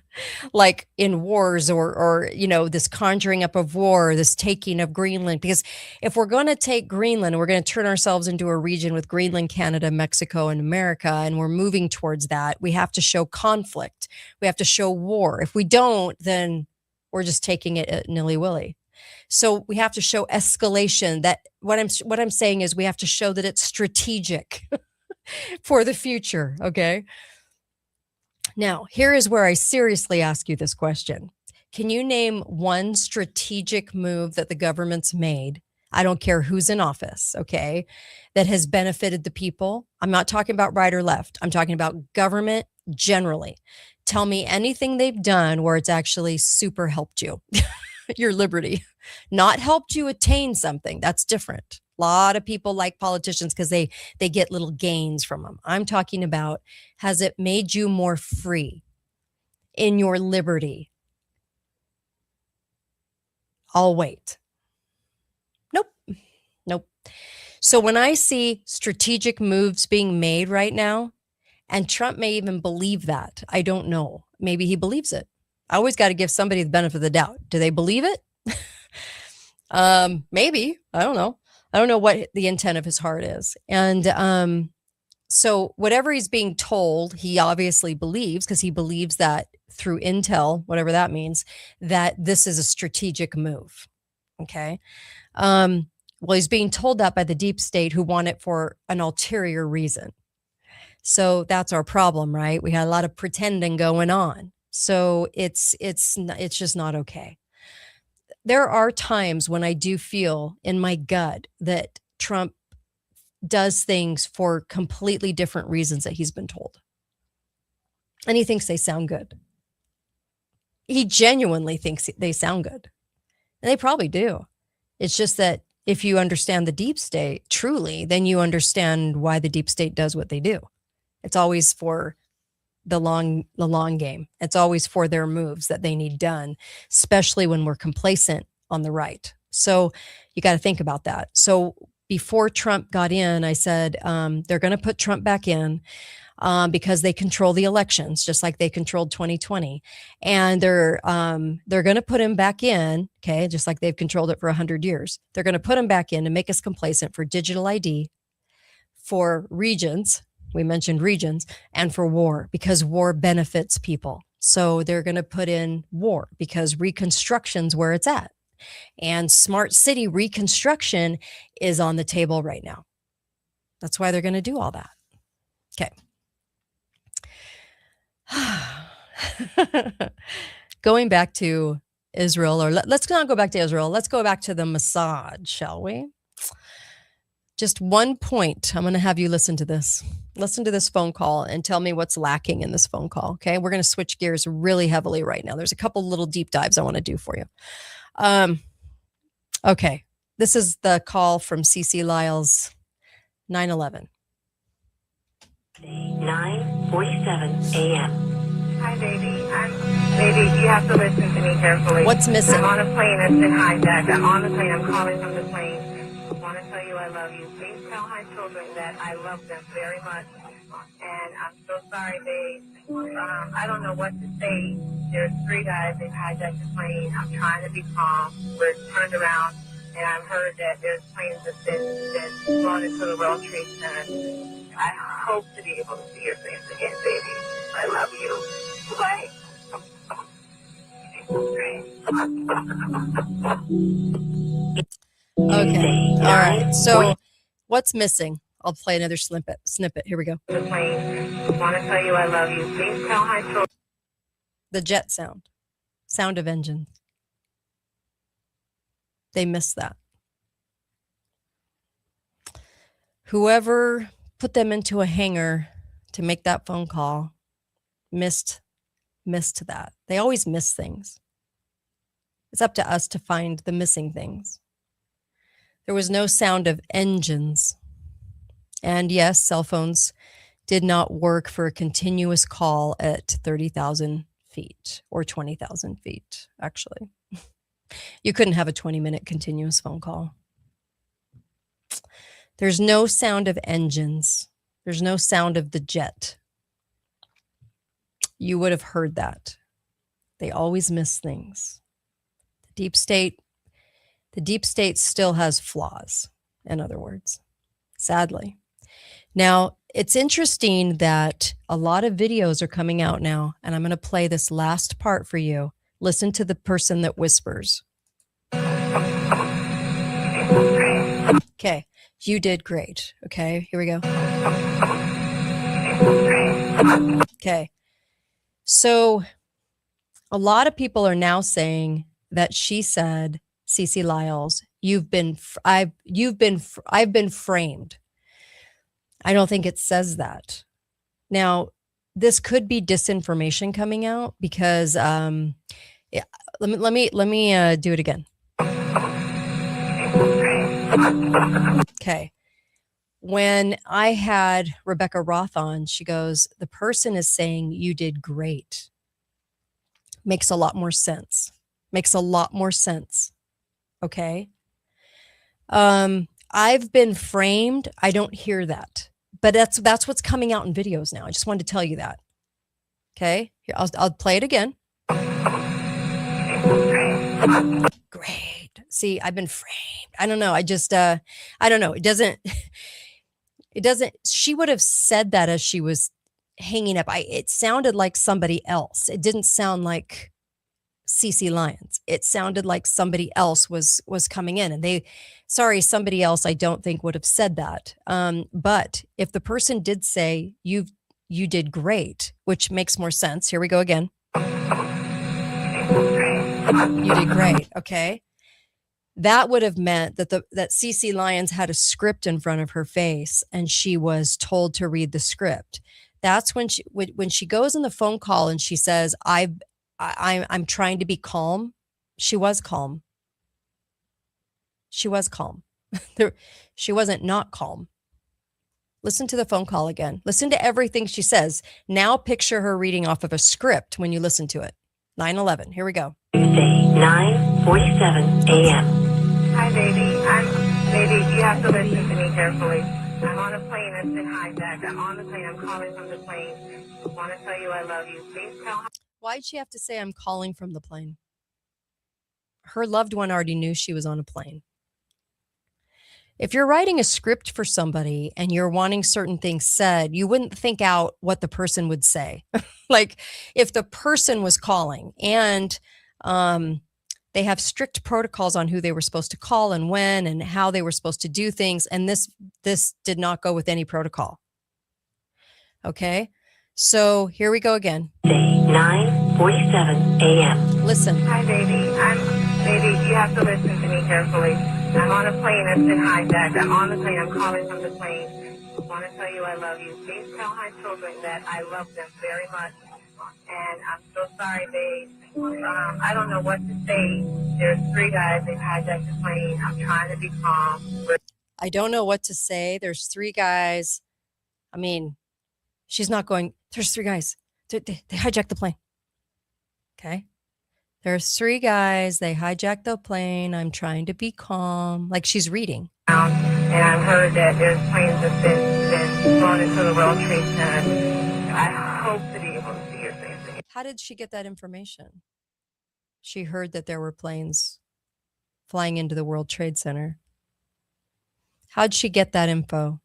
like in wars or this conjuring up of war, this taking of Greenland. Because if we're going to take Greenland, we're going to turn ourselves into a region with Greenland, Canada, Mexico, and America, and we're moving towards that, we have to show conflict. We have to show war. If we don't, then we're just taking it nilly-willy. So we have to show escalation. That what I'm saying is we have to show that it's strategic for the future. Okay. Now, here is where I seriously ask you this question. Can you name one strategic move that the government's made? I don't care who's in office, okay, that has benefited the people. I'm not talking about right or left. I'm talking about government generally. Tell me anything they've done where it's actually super helped you, your liberty, not helped you attain something. That's different. A lot of people like politicians because they get little gains from them. I'm talking about, has it made you more free in your liberty? I'll wait. Nope. So when I see strategic moves being made right now, and Trump may even believe that, I don't know. Maybe he believes it. I always got to give somebody the benefit of the doubt. Do they believe it? Maybe. I don't know. I don't know what the intent of his heart is. And so whatever he's being told, he obviously believes, because he believes that through intel, whatever that means, that this is a strategic move. Okay. Well, he's being told that by the deep state, who want it for an ulterior reason. So that's our problem, right? We had a lot of pretending going on. So it's just not okay. There are times when I do feel in my gut that Trump does things for completely different reasons that he's been told. And he thinks they sound good. He genuinely thinks they sound good. And they probably do. It's just that if you understand the deep state truly, then you understand why the deep state does what they do. It's always for the long game. It's always for their moves that they need done, especially when we're complacent on the right. So you got to think about that. So before Trump got in, I said they're going to put Trump back in because they control the elections, just like they controlled 2020. And they're going to put him back in, okay, just like they've controlled it for 100 years. They're going to put him back in to make us complacent for digital ID, for regions. We mentioned regions, and for war, because war benefits people. So they're going to put in war because reconstruction's where it's at. And smart city reconstruction is on the table right now. That's why they're going to do all that. Okay. Going back to Israel, or let's not go back to Israel. Let's go back to the Mossad, shall we? Just one point. I'm going to have you listen to this. Listen to this phone call and tell me what's lacking in this phone call. Okay. We're going to switch gears really heavily right now. There's a couple little deep dives I want to do for you. Okay. This is the call from CeCe Lyle's 9/11. 9:47 a.m. Hi, baby. Baby, you have to listen to me carefully. What's missing? I'm on a plane that's been hijacked. I'm on the plane. I'm calling from the plane. I want to tell you I love you. Please tell my children that I love them very much. And I'm so sorry, babe. I don't know what to say. There's 3 guys. They've hijacked the plane. I'm trying to be calm. We're turned around, and I've heard that there's planes that's been flown into the World Trade Center. I hope to be able to see your face again, baby. I love you. Bye. Okay. All right. So what's missing? I'll play another snippet. Here we go. The plane. I want to tell you I love you. Please tell my children. The jet sound of engines. They missed that. Whoever put them into a hangar to make that phone call missed that. They always miss things. It's up to us to find the missing things. There was no sound of engines. And yes, cell phones did not work for a continuous call at 30,000 feet or 20,000 feet, actually. You couldn't have a 20-minute continuous phone call. There's no sound of engines. There's no sound of the jet. You would have heard that. They always miss things. The deep state still has flaws, in other words, sadly. Now, it's interesting that a lot of videos are coming out now, and I'm going to play this last part for you. Listen to the person that whispers. Okay, you did great. Okay, here we go. Okay, so A lot of people are now saying that she said, Cece Lyles, I've been framed. I don't think it says that. Now, this could be disinformation coming out because yeah, let me do it again. Okay. When I had Rebecca Roth on, she goes, the person is saying you did great. Makes a lot more sense. Makes a lot more sense. Okay. I've been framed. I don't hear that, but that's what's coming out in videos now. I just wanted to tell you that. Okay. Here, I'll play it again. Great. See, I've been framed. I don't know. I don't know. It doesn't, she would have said that as she was hanging up. It sounded like somebody else. It didn't sound like Cece Lyons. It sounded like somebody else was coming in, and somebody else I don't think would have said that. But if the person did say you did great, which makes more sense. Here we go again. You did great. Okay. That would have meant that that Cece Lyons had a script in front of her face and she was told to read the script. That's when she goes in the phone call and she says, I'm trying to be calm. She was calm. She was calm. She wasn't not calm. Listen to the phone call again. Listen to everything she says. Now picture her reading off of a script when you listen to it. 9/11. Here we go. Tuesday, 9:47 a.m. Hi, baby. Baby, you have to listen to me carefully. I'm on a plane that's been hijacked. I'm on the plane. I'm calling from the plane. I want to tell you I love you. Please tell. Why'd she have to say I'm calling from the plane? Her loved one already knew she was on a plane. If you're writing a script for somebody and you're wanting certain things said, you wouldn't think out what the person would say. Like if the person was calling and they have strict protocols on who they were supposed to call and when and how they were supposed to do things. And this did not go with any protocol. Okay. So here we go again. 9:47 a.m. Listen. Hi, baby. Baby, you have to listen to me carefully. I'm on a plane that's been hijacked. I'm on the plane. I'm calling from the plane. I want to tell you I love you. Please tell my children that I love them very much. And I'm so sorry, babe. I don't know what to say. There's 3 guys. They've hijacked the plane. I'm trying to be calm. I don't know what to say. There's 3 guys. I mean, she's not going, there's 3 guys. They hijacked the plane. Okay. There's 3 guys. They hijacked the plane. I'm trying to be calm. Like she's reading. And I've heard that there's planes that's been flown into the World Trade Center. I hope to be able to see your face again. How did she get that information? She heard that there were planes flying into the World Trade Center. How'd she get that info?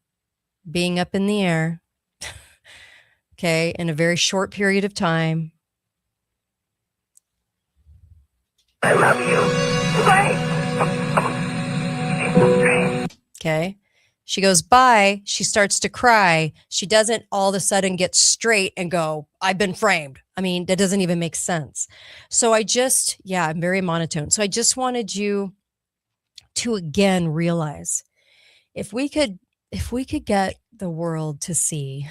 Being up in the air, okay, in a very short period of time. I love you. Bye. Okay. She goes by, she starts to cry. She doesn't all of a sudden get straight and go, I've been framed. I mean, that doesn't even make sense. So I'm very monotone. So I just wanted you to again realize if we could get the world to see,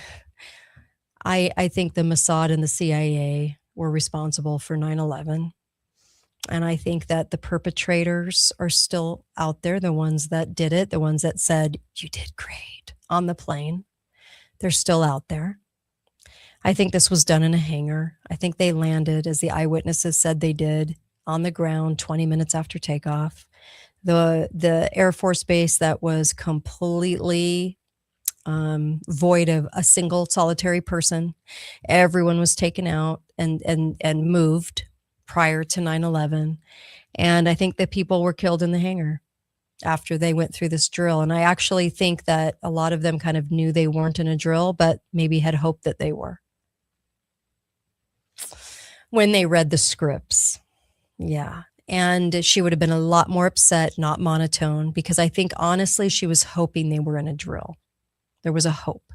I think the Mossad and the CIA were responsible for 9/11. And I think that the perpetrators are still out there, the ones that did it, the ones that said, you did great on the plane. They're still out there. I think this was done in a hangar. I think they landed, as the eyewitnesses said they did, on the ground 20 minutes after takeoff. The Air Force base that was completely void of a single solitary person. Everyone was taken out and moved prior to 9/11. And I think that people were killed in the hangar after they went through this drill. And I actually think that a lot of them kind of knew they weren't in a drill, but maybe had hoped that they were when they read the scripts. Yeah. And she would have been a lot more upset, not monotone, because I think honestly, she was hoping they were in a drill. There was a hope.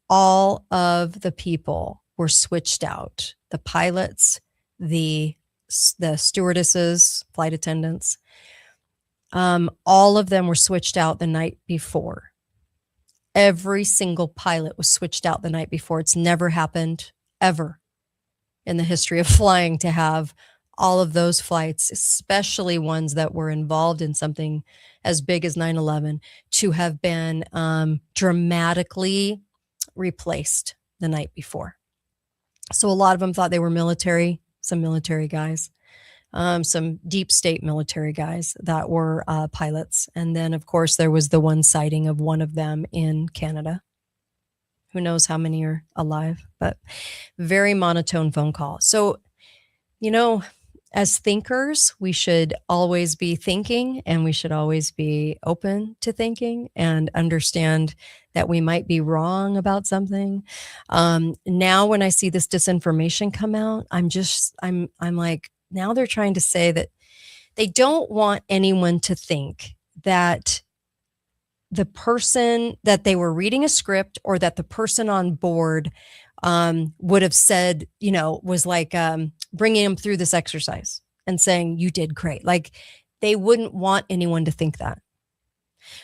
All of the people were switched out. The pilots, the stewardesses, flight attendants. All of them were switched out the night before. Every single pilot was switched out the night before. It's never happened ever in the history of flying to have all of those flights, especially ones that were involved in something as big as 9/11, to have been dramatically replaced the night before. So a lot of them thought they were military, some military guys, some deep state military guys that were pilots. And then, of course, there was the one sighting of one of them in Canada. Who knows how many are alive, but very monotone phone call. So, you know, as thinkers, we should always be thinking, and we should always be open to thinking and understand that we might be wrong about something. Now, when I see this disinformation come out, I'm like, now they're trying to say that they don't want anyone to think that the person that they were reading a script, or that the person on board would have said, was like bringing them through this exercise and saying, you did great. Like, they wouldn't want anyone to think that,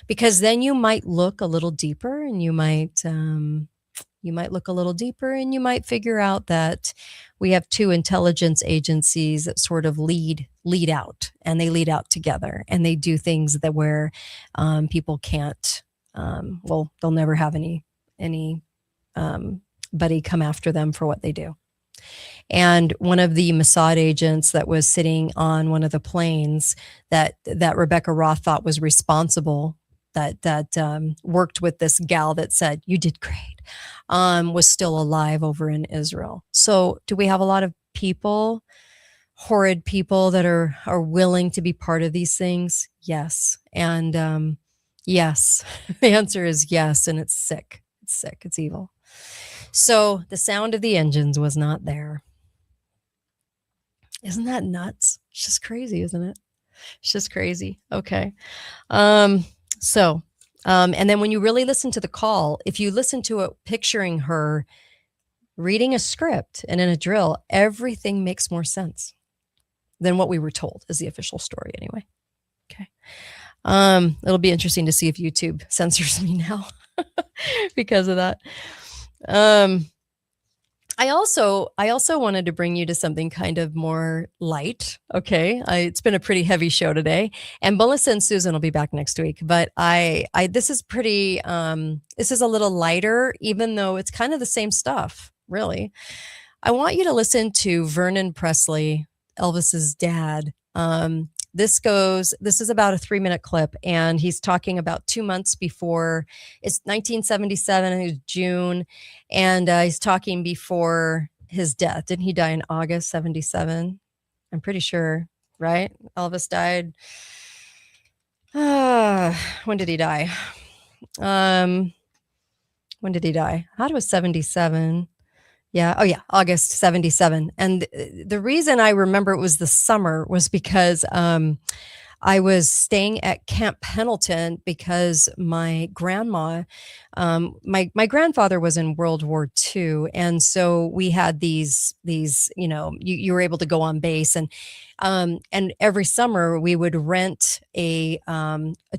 because then you might look a little deeper, and you might look a little deeper, and you might figure out that we have two intelligence agencies that sort of lead out, and they lead out together, and they do things that where people can't, they'll never have anybody come after them for what they do. And one of the Mossad agents that was sitting on one of the planes that Rebecca Roth thought was responsible, that worked with this gal that said, you did great, was still alive over in Israel. So do we have a lot of people, horrid people, that are willing to be part of these things? Yes. And yes, the answer is yes. And it's sick. It's sick. It's evil. So the sound of the engines was not there. Isn't that nuts? It's just crazy, isn't it? It's just crazy. Okay. And then when you really listen to the call, if you listen to it picturing her reading a script and in a drill, everything makes more sense than what we were told, is the official story anyway. Okay. It'll be interesting to see if YouTube censors me now because of that. I also wanted to bring you to something kind of more light. Okay. It's been a pretty heavy show today, and Melissa and Susan will be back next week, but this is pretty, this is a little lighter, even though it's kind of the same stuff, really. I want you to listen to Vernon Presley, Elvis's dad. This is about a 3-minute clip, and he's talking about 2 months before. It's 1977, and it was June, and he's talking before his death. Didn't he die in August 77? I'm pretty sure, right? Elvis died. When did he die? When did he die? I thought it was 77. Yeah. Oh, yeah. August 77. And the reason I remember it was the summer was because I was staying at Camp Pendleton because my grandma, my grandfather was in World War II. And so we had these, you were able to go on base, and every summer we would rent a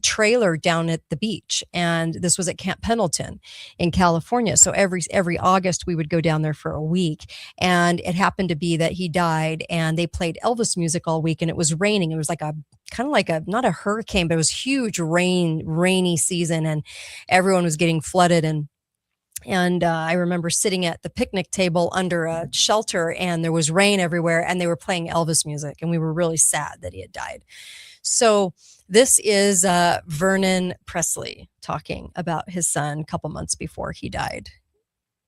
trailer down at the beach. And this was at Camp Pendleton in California. So every August we would go down there for a week, and it happened to be that he died, and they played Elvis music all week, and it was raining. It was like not a hurricane, but it was huge rainy season, and everyone was getting flooded. And I remember sitting at the picnic table under a shelter, and there was rain everywhere, and they were playing Elvis music, and we were really sad that he had died. So this is Vernon Presley talking about his son a couple months before he died.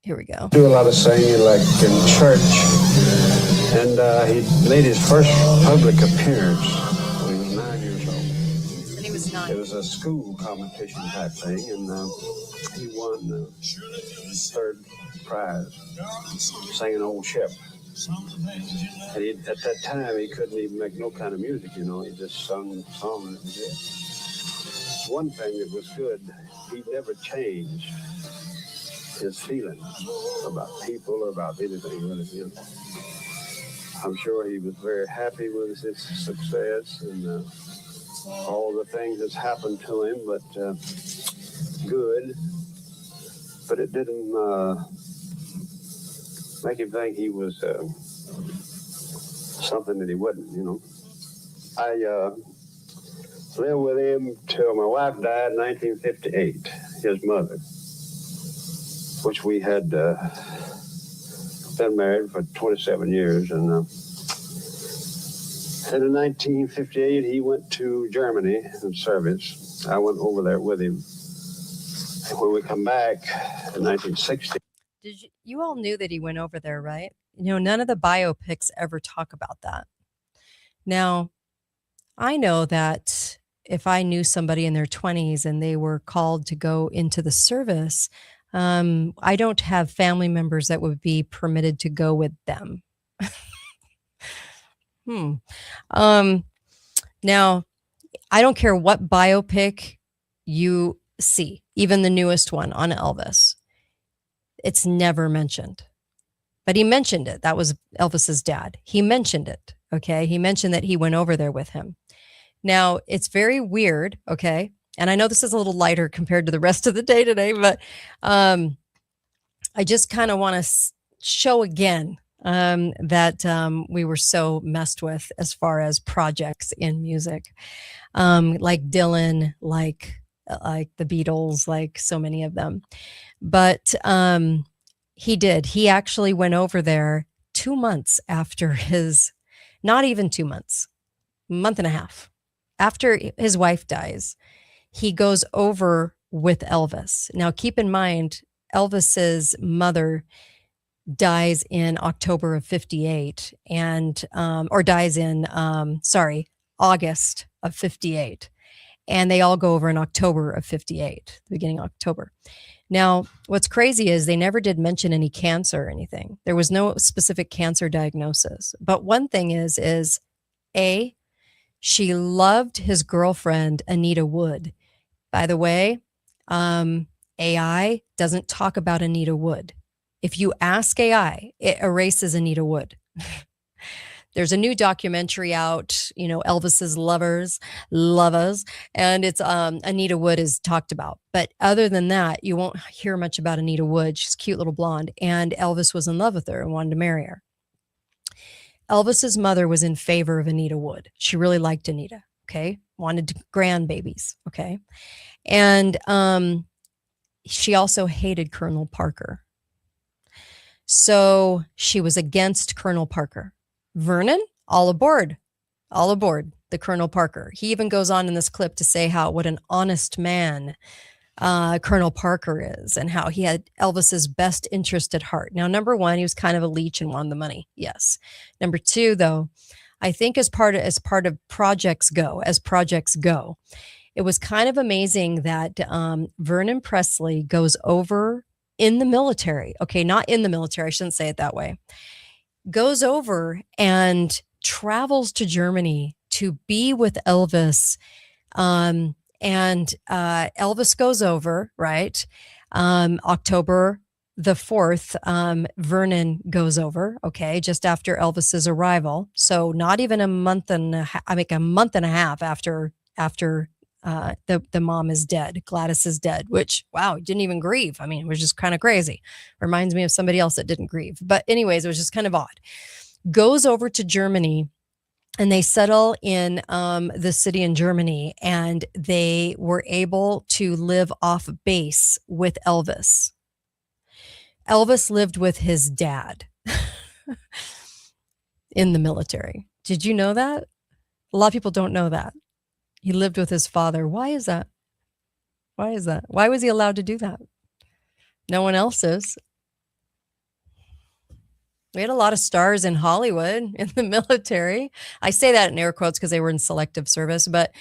Here we go. Do a lot of singing, like in church, and he made his first public appearance when he was 9 years old. When he was 9. It was a school competition type thing, and he won third prize, singing Old Ship. And at that time, he couldn't even make no kind of music, He just sung the song, and that was it. One thing that was good, he never changed his feelings about people or about anything, really. I'm sure he was very happy with his success and all the things that's happened to him, but good. But it didn't make him think he was something that he wasn't, you know. I lived with him till my wife died in 1958, his mother, which we had been married for 27 years. And in 1958, he went to Germany in service. I went over there with him. And when we come back in 1960, You all knew that he went over there, right? You know, none of the biopics ever talk about that. Now, I know that if I knew somebody in their 20s and they were called to go into the service, I don't have family members that would be permitted to go with them. Now, I don't care what biopic you see, even the newest one on Elvis, it's never mentioned. But he mentioned it. That was Elvis's dad. He mentioned it. Okay. He mentioned that he went over there with him. Now, it's very weird. Okay. And I know this is a little lighter compared to the rest of the day today, but I just kind of want to show again that we were so messed with as far as projects in music, like Dylan, like the Beatles, like so many of them. But he did. He actually went over there 2 months after not even 2 months, month and a half after his wife dies. He goes over with Elvis. Now, keep in mind, Elvis's mother dies in October of 58 or dies in, August of 58. And they all go over in October of 58, the beginning of October. Now, what's crazy is they never did mention any cancer or anything. There was no specific cancer diagnosis. But one thing is she loved his girlfriend, Anita Wood. By the way, AI doesn't talk about Anita Wood. If you ask AI, it erases Anita Wood. There's a new documentary out, Elvis's lovers, and it's Anita Wood is talked about. But other than that, you won't hear much about Anita Wood. She's a cute little blonde, and Elvis was in love with her and wanted to marry her. Elvis's mother was in favor of Anita Wood. She really liked Anita, okay? Wanted grandbabies, okay? And she also hated Colonel Parker. So she was against Colonel Parker. Vernon, all aboard the Colonel Parker. He even goes on in this clip to say what an honest man Colonel Parker is and how he had Elvis's best interest at heart. Now, number one, he was kind of a leech and wanted the money. Yes. Number two, though, I think as part of projects go, it was kind of amazing that Vernon Presley goes over in the military. Okay, not in the military. I shouldn't say it that way. Goes over and travels to Germany to be with Elvis. And Elvis goes over, right? October the 4th, Vernon goes over, okay, just after Elvis's arrival. So not even a month and a half after the mom is dead. Gladys is dead, which, wow, didn't even grieve. I mean, it was just kind of crazy. Reminds me of somebody else that didn't grieve. But anyways, it was just kind of odd. Goes over to Germany and they settle in the city in Germany, and they were able to live off base with Elvis. Elvis lived with his dad in the military. Did you know that? A lot of people don't know that. He lived with his father. Why is that? Why was he allowed to do that? No one else is. We had a lot of stars in Hollywood, in the military. I say that in air quotes because they were in selective service, but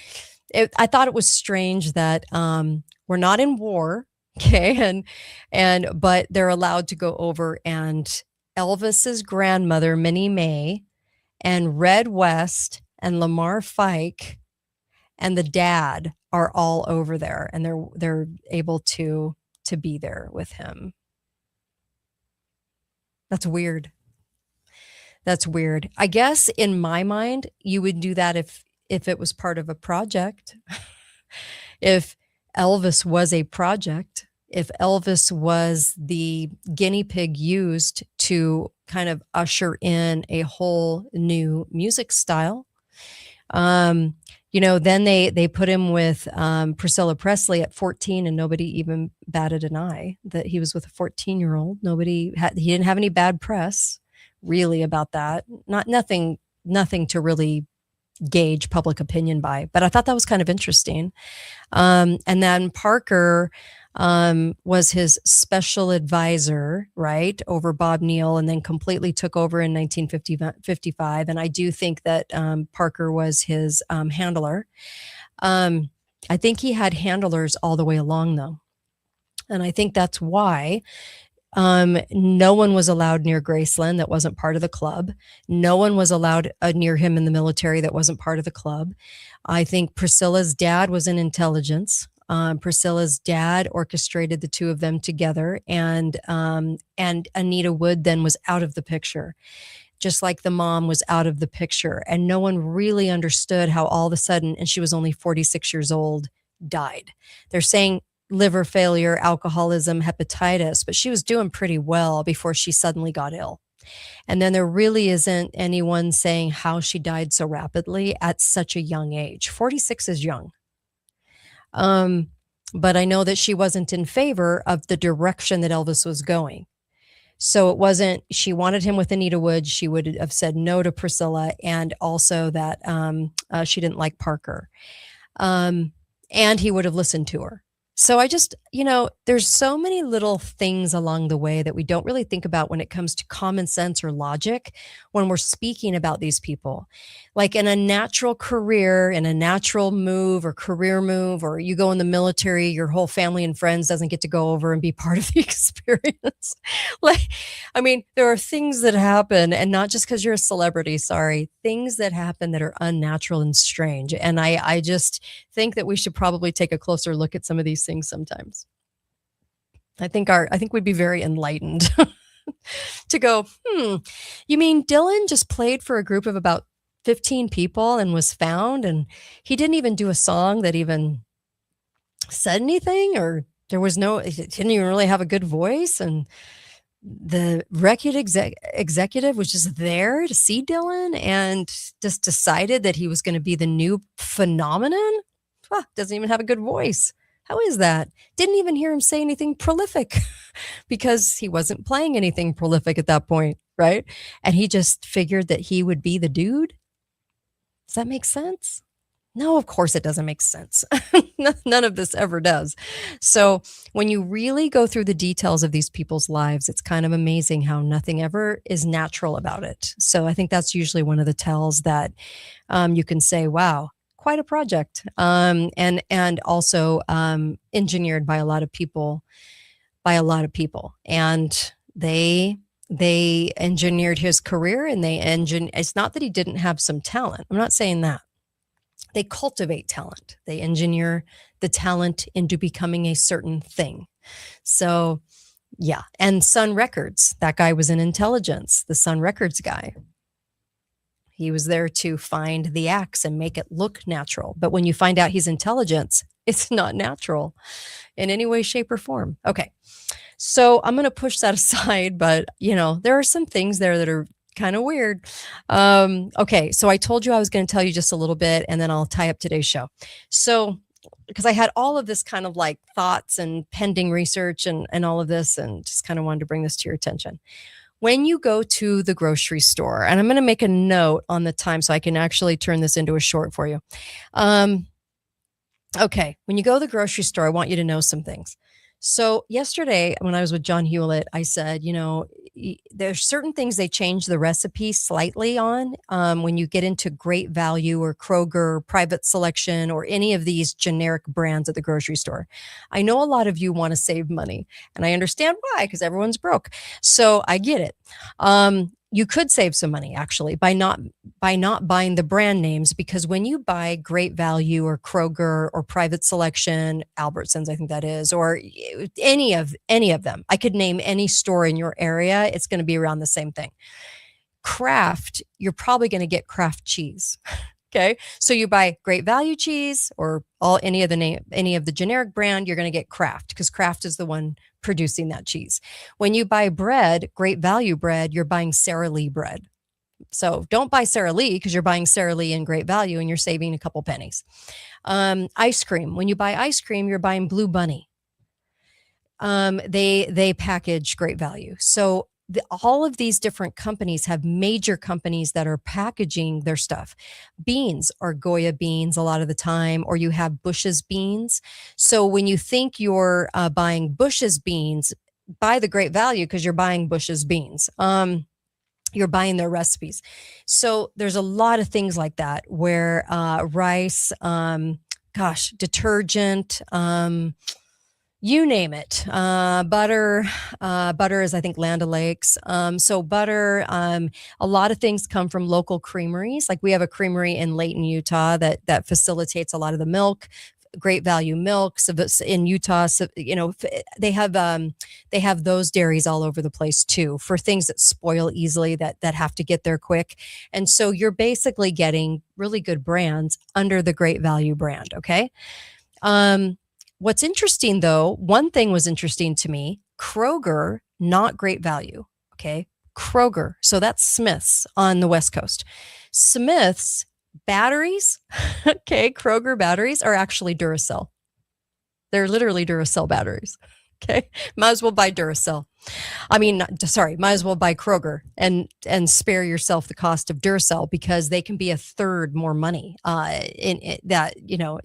I thought it was strange that we're not in war, okay, but they're allowed to go over, and Elvis's grandmother, Minnie Mae, and Red West, and Lamar Fike, and the dad are all over there, and they're able to be there with him. That's weird. That's weird. I guess in my mind, you would do that if it was part of a project. If Elvis was a project, if Elvis was the guinea pig used to kind of usher in a whole new music style, then they put him with Priscilla Presley at 14, and nobody even batted an eye that he was with a 14-year-old. He didn't have any bad press really about that. Nothing to really gauge public opinion by, but I thought that was kind of interesting. And then Parker was his special advisor, right, over Bob Neal, and then completely took over in 1955. And I do think that Parker was his handler. I think he had handlers all the way along, though. And I think that's why no one was allowed near Graceland that wasn't part of the club. No one was allowed near him in the military that wasn't part of the club. I think Priscilla's dad was in intelligence. Priscilla's dad orchestrated the two of them together, and Anita Wood then was out of the picture, just like the mom was out of the picture. And no one really understood how all of a sudden, and she was only 46 years old, died. They're saying liver failure, alcoholism, hepatitis, but she was doing pretty well before she suddenly got ill. And then there really isn't anyone saying how she died so rapidly at such a young age. 46 is young. But I know that she wasn't in favor of the direction that Elvis was going. So it wasn't, she wanted him with Anita Wood. She would have said no to Priscilla, and also that she didn't like Parker. And he would have listened to her. So I just, there's so many little things along the way that we don't really think about when it comes to common sense or logic when we're speaking about these people. Like in a natural career, in a natural move or career move, or you go in the military, your whole family and friends doesn't get to go over and be part of the experience. There are things that happen, and not just because you're a celebrity, things that happen that are unnatural and strange. And I just think that we should probably take a closer look at some of these things sometimes. I think we'd be very enlightened to go, you mean Dylan just played for a group of about 15 people and was found, and he didn't even do a song that even said anything, or he didn't even really have a good voice, and the record executive was just there to see Dylan and just decided that he was going to be the new phenomenon? Doesn't even have a good voice. How is that? Didn't even hear him say anything prolific because he wasn't playing anything prolific at that point, right? And he just figured that he would be the dude. Does that make sense? No, of course it doesn't make sense. None of this ever does. So when you really go through the details of these people's lives, it's kind of amazing how nothing ever is natural about it. So I think that's usually one of the tells that you can say, wow, quite a project. And also engineered by a lot of people, and they engineered his career, and it's not that he didn't have some talent. I'm not saying that. They cultivate talent. They engineer the talent into becoming a certain thing. So yeah. And Sun Records, that guy was in intelligence, the Sun Records guy. He was there to find the acts and make it look natural. But when you find out he's intelligence, it's not natural in any way, shape, or form. Okay. So I'm going to push that aside, but there are some things there that are kind of weird. Okay. So I told you I was going to tell you just a little bit, and then I'll tie up today's show. So, because I had all of this kind of like thoughts and pending research and all of this, and just kind of wanted to bring this to your attention. When you go to the grocery store, and I'm going to make a note on the time so I can actually turn this into a short for you. Okay. When you go to the grocery store, I want you to know some things. So yesterday when I was with John Hewlett, I said, there's certain things they change the recipe slightly on when you get into Great Value or Kroger, or Private Selection, or any of these generic brands at the grocery store. I know a lot of you want to save money, and I understand why, because everyone's broke. So I get it. You could save some money actually by not buying the brand names, because when you buy Great Value or Kroger or Private Selection, Albertsons, I think that is, or any of them, I could name any store in your area. It's going to be around the same thing. Kraft, you're probably going to get Kraft cheese. Okay. So you buy Great Value cheese or any of the generic brand, you're going to get Kraft because Kraft is the one producing that cheese. When you buy bread, Great Value bread, you're buying Sara Lee bread. So don't buy Sara Lee because you're buying Sara Lee in Great Value and you're saving a couple pennies. Ice cream. When you buy ice cream, you're buying Blue Bunny. They package Great Value. So all of these different companies have major companies that are packaging their stuff. Beans are Goya beans a lot of the time, or you have Bush's beans. So when you think you're buying Bush's beans, buy the Great Value because you're buying Bush's beans. You're buying their recipes. So there's a lot of things like that where rice, detergent, you name it. Butter is, I think, Land O'Lakes. So butter, a lot of things come from local creameries. Like we have a creamery in Layton, Utah that facilitates a lot of the milk, Great Value milk. So in Utah, so, they have those dairies all over the place too for things that spoil easily that have to get there quick. And so you're basically getting really good brands under the Great Value brand. Okay. What's interesting though, one thing was interesting to me, Kroger, not Great Value. Okay. Kroger. So that's Smith's on the West Coast. Smith's batteries, okay, Kroger batteries are actually Duracell. They're literally Duracell batteries. Okay. Might as well buy Duracell. Might as well buy Kroger and spare yourself the cost of Duracell because they can be a third more money that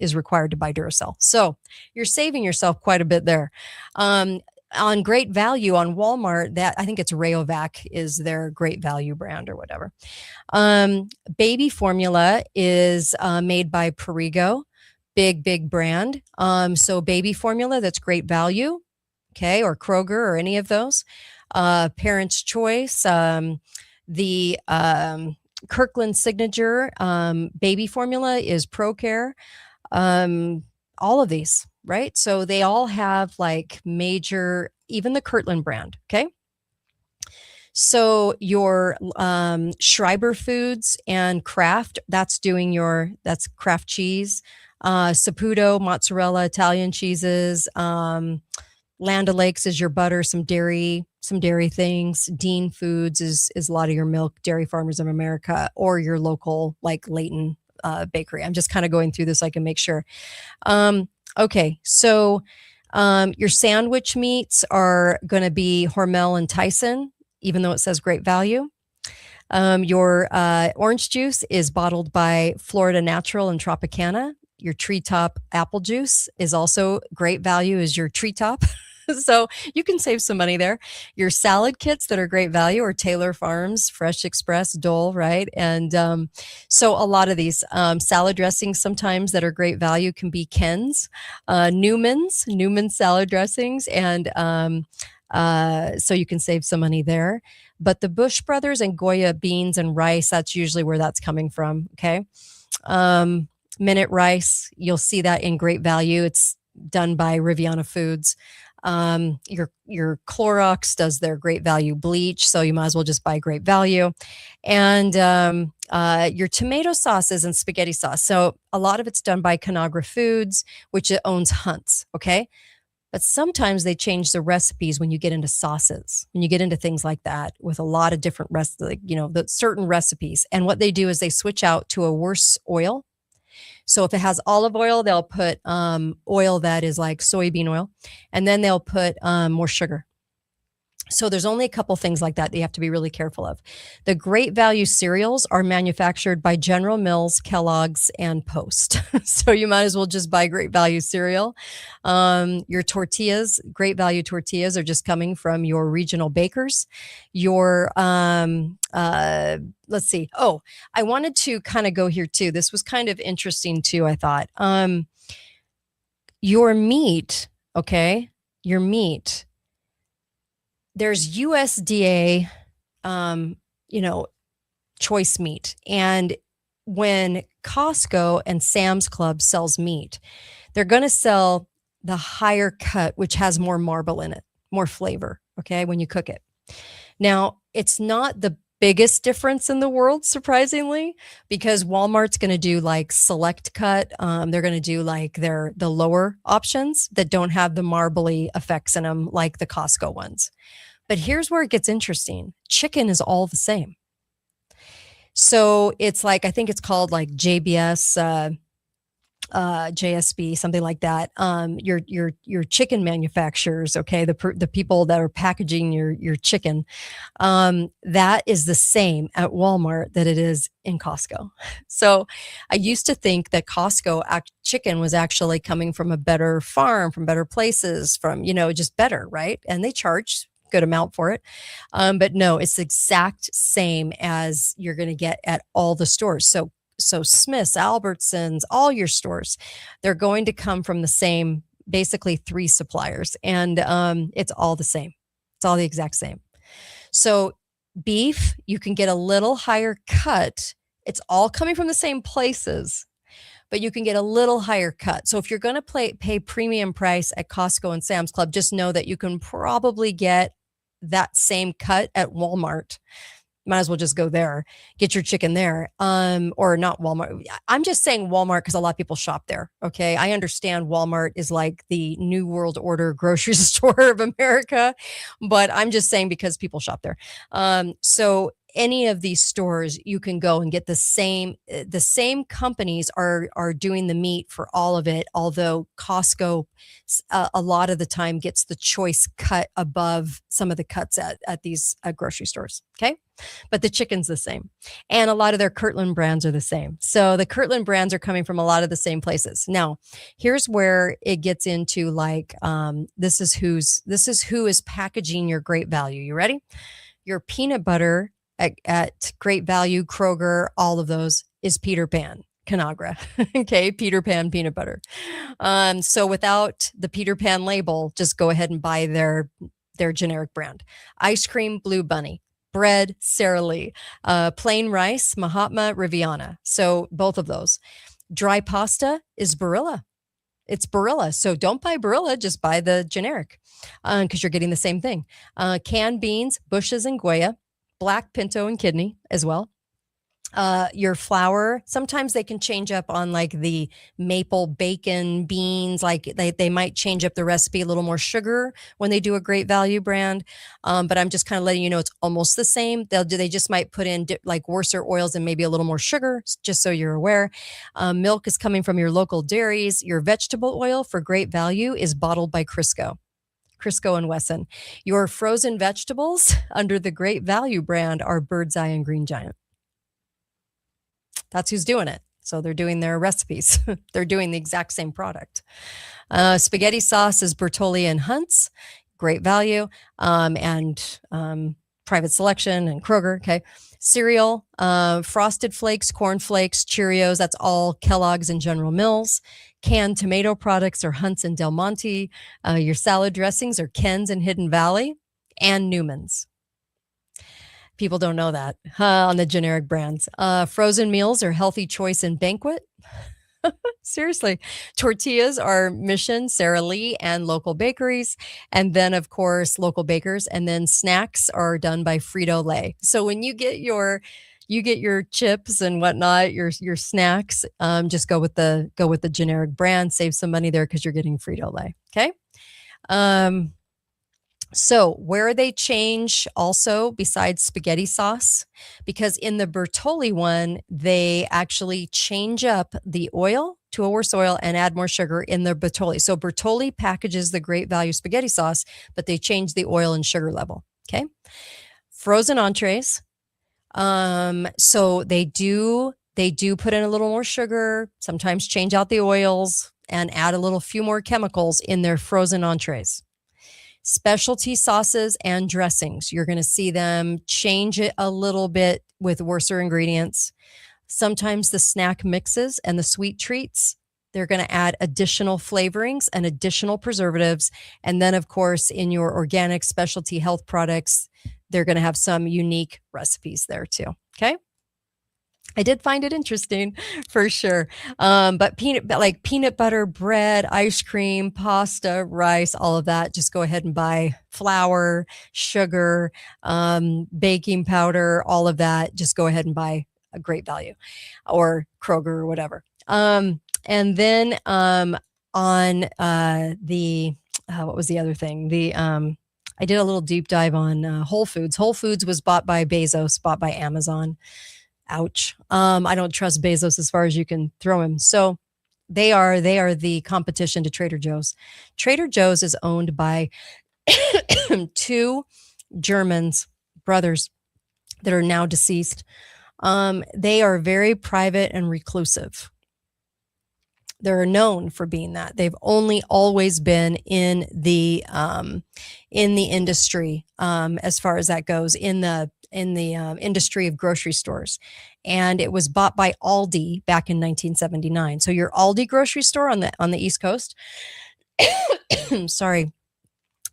is required to buy Duracell. So you're saving yourself quite a bit there. On Great Value on Walmart, that I think it's Rayovac is their Great Value brand or whatever. Baby formula is made by Perrigo, big brand. So baby formula, that's Great Value. Okay, or Kroger or any of those. Parents' Choice, the Kirkland Signature baby formula is ProCare. All of these, right? So they all have like major, even the Kirkland brand. Okay. So your Schreiber Foods and Kraft, that's Kraft cheese, Saputo, mozzarella, Italian cheeses, Land O'Lakes is your butter, some dairy things. Dean Foods is a lot of your milk, Dairy Farmers of America, or your local like Layton bakery. I'm just kind of going through this so I can make sure. Okay, so your sandwich meats are going to be Hormel and Tyson, even though it says Great Value. Your orange juice is bottled by Florida Natural and Tropicana. Your Treetop apple juice is also Great Value, is your Treetop. So you can save some money there. Your salad kits that are Great Value are Taylor Farms, Fresh Express, Dole, right? And so a lot of these salad dressings sometimes that are Great Value can be Ken's, Newman's salad dressings. And so you can save some money there. But the Bush Brothers and Goya beans and rice, that's usually where that's coming from, okay? Minute Rice, you'll see that in Great Value. It's done by Riviana Foods. Your Clorox does their Great Value bleach, so you might as well just buy Great Value. And your tomato sauces and spaghetti sauce. So a lot of it's done by Conagra Foods, which owns Hunt's, okay? But sometimes they change the recipes when you get into sauces, when you get into things like that with a lot of different certain recipes. And what they do is they switch out to a worse oil. So if it has olive oil, they'll put oil that is like soybean oil, and then they'll put more sugar. So there's only a couple things like that you have to be really careful of. The Great Value cereals are manufactured by General Mills, Kellogg's, and Post. So you might as well just buy Great Value cereal. Your tortillas, Great Value tortillas, are just coming from your regional bakers. Your let's see. Oh, I wanted to kind of go here too. This was kind of interesting too, I thought. Your meat, okay? Your meat. There's USDA, choice meat. And when Costco and Sam's Club sells meat, they're going to sell the higher cut, which has more marble in it, more flavor, okay, when you cook it. Now, it's not the biggest difference in the world, surprisingly, because Walmart's going to do like select cut. They're going to do like the lower options that don't have the marbly effects in them like the Costco ones. But here's where it gets interesting. Chicken is all the same. So it's like, I think it's called like JBS, JSB, something like that. Your chicken manufacturers, okay, the people that are packaging your chicken, that is the same at Walmart that it is in Costco. So I used to think that Costco chicken was actually coming from a better farm, from better places, from just better, right? And they charge good amount for it. But no, it's the exact same as you're going to get at all the stores. So Smith's, Albertsons, all your stores, they're going to come from the same, basically 3 suppliers. And it's all the same. It's all the exact same. So beef, you can get a little higher cut. It's all coming from the same places, but you can get a little higher cut. So if you're going to pay premium price at Costco and Sam's Club, just know that you can probably get that same cut at Walmart. Might as well just go there, get your chicken there, or not Walmart. I'm just saying Walmart because a lot of people shop there. Okay, I understand Walmart is like the New World Order grocery store of America, but I'm just saying because people shop there. So any of these stores, you can go and get the same companies are doing the meat for all of it. Although Costco, a lot of the time gets the choice cut above some of the cuts at these grocery stores. Okay. But the chicken's the same. And a lot of their Kirtland brands are the same. So the Kirtland brands are coming from a lot of the same places. Now, here's where it gets into like, this is who is packaging your Great Value. You ready? Your peanut butter at Great Value, Kroger, all of those is Peter Pan. Conagra. Okay. Peter Pan peanut butter. So without the Peter Pan label, just go ahead and buy their generic brand. Ice cream, Blue Bunny. Bread, Sara Lee. Plain rice, Mahatma, Riviana. So both of those. Dry pasta is Barilla. It's Barilla. So don't buy Barilla, just buy the generic because you're getting the same thing. Canned beans, Bush's and Goya. Black pinto and kidney as well. Your flour, sometimes they can change up on like the maple bacon beans, like they might change up the recipe, a little more sugar when they do a Great Value brand. But I'm just kind of letting you know it's almost the same. They just might put in like worser oils and maybe a little more sugar, just so you're aware. Milk is coming from your local dairies. Your vegetable oil for Great Value is bottled by Crisco and Wesson. Your frozen vegetables under the Great Value brand are Bird's Eye and Green Giant. That's who's doing it. So they're doing their recipes. They're doing the exact same product. Spaghetti sauce is Bertolli and Hunt's, Great Value, and Private Selection and Kroger. Okay. Cereal, Frosted Flakes, Corn Flakes, Cheerios. That's all Kellogg's and General Mills. Canned tomato products are Hunt's and Del Monte. Your salad dressings are Ken's and Hidden Valley and Newman's. People don't know that on the generic brands. Frozen meals are Healthy Choice and Banquet. Seriously. Tortillas are Mission, Sara Lee, and local bakeries. And then, of course, local bakers. And then snacks are done by Frito-Lay. So when you get your chips and whatnot, your snacks, just go with the generic brand, save some money there because you're getting Frito-Lay. Okay. So where they change also besides spaghetti sauce, because in the Bertolli one, they actually change up the oil to a worse oil and add more sugar in the Bertolli. So Bertolli packages the Great Value spaghetti sauce, but they change the oil and sugar level. Okay. Frozen entrees. So they do put in a little more sugar, sometimes change out the oils and add a few more chemicals in their frozen entrees. Specialty sauces and dressings. You're going to see them change it a little bit with worser ingredients. Sometimes the snack mixes and the sweet treats, they're going to add additional flavorings and additional preservatives. And then, of course, in your organic specialty health products, they're going to have some unique recipes there too. Okay. I did find it interesting for sure. But peanut butter, bread, ice cream, pasta, rice, all of that, just go ahead and buy flour, sugar, baking powder, all of that. Just go ahead and buy a Great Value or Kroger or whatever. And then on the what was the other thing? I did a little deep dive on Whole Foods. Whole Foods was bought by Bezos, bought by Amazon. Ouch. I don't trust Bezos as far as you can throw him. So they are the competition to Trader Joe's. Trader Joe's is owned by two Germans, brothers that are now deceased. They are very private and reclusive. They're known for being that. They've only always been in the industry, as far as that goes, in the industry of grocery stores. And it was bought by Aldi back in 1979. So your Aldi grocery store on the East Coast, sorry,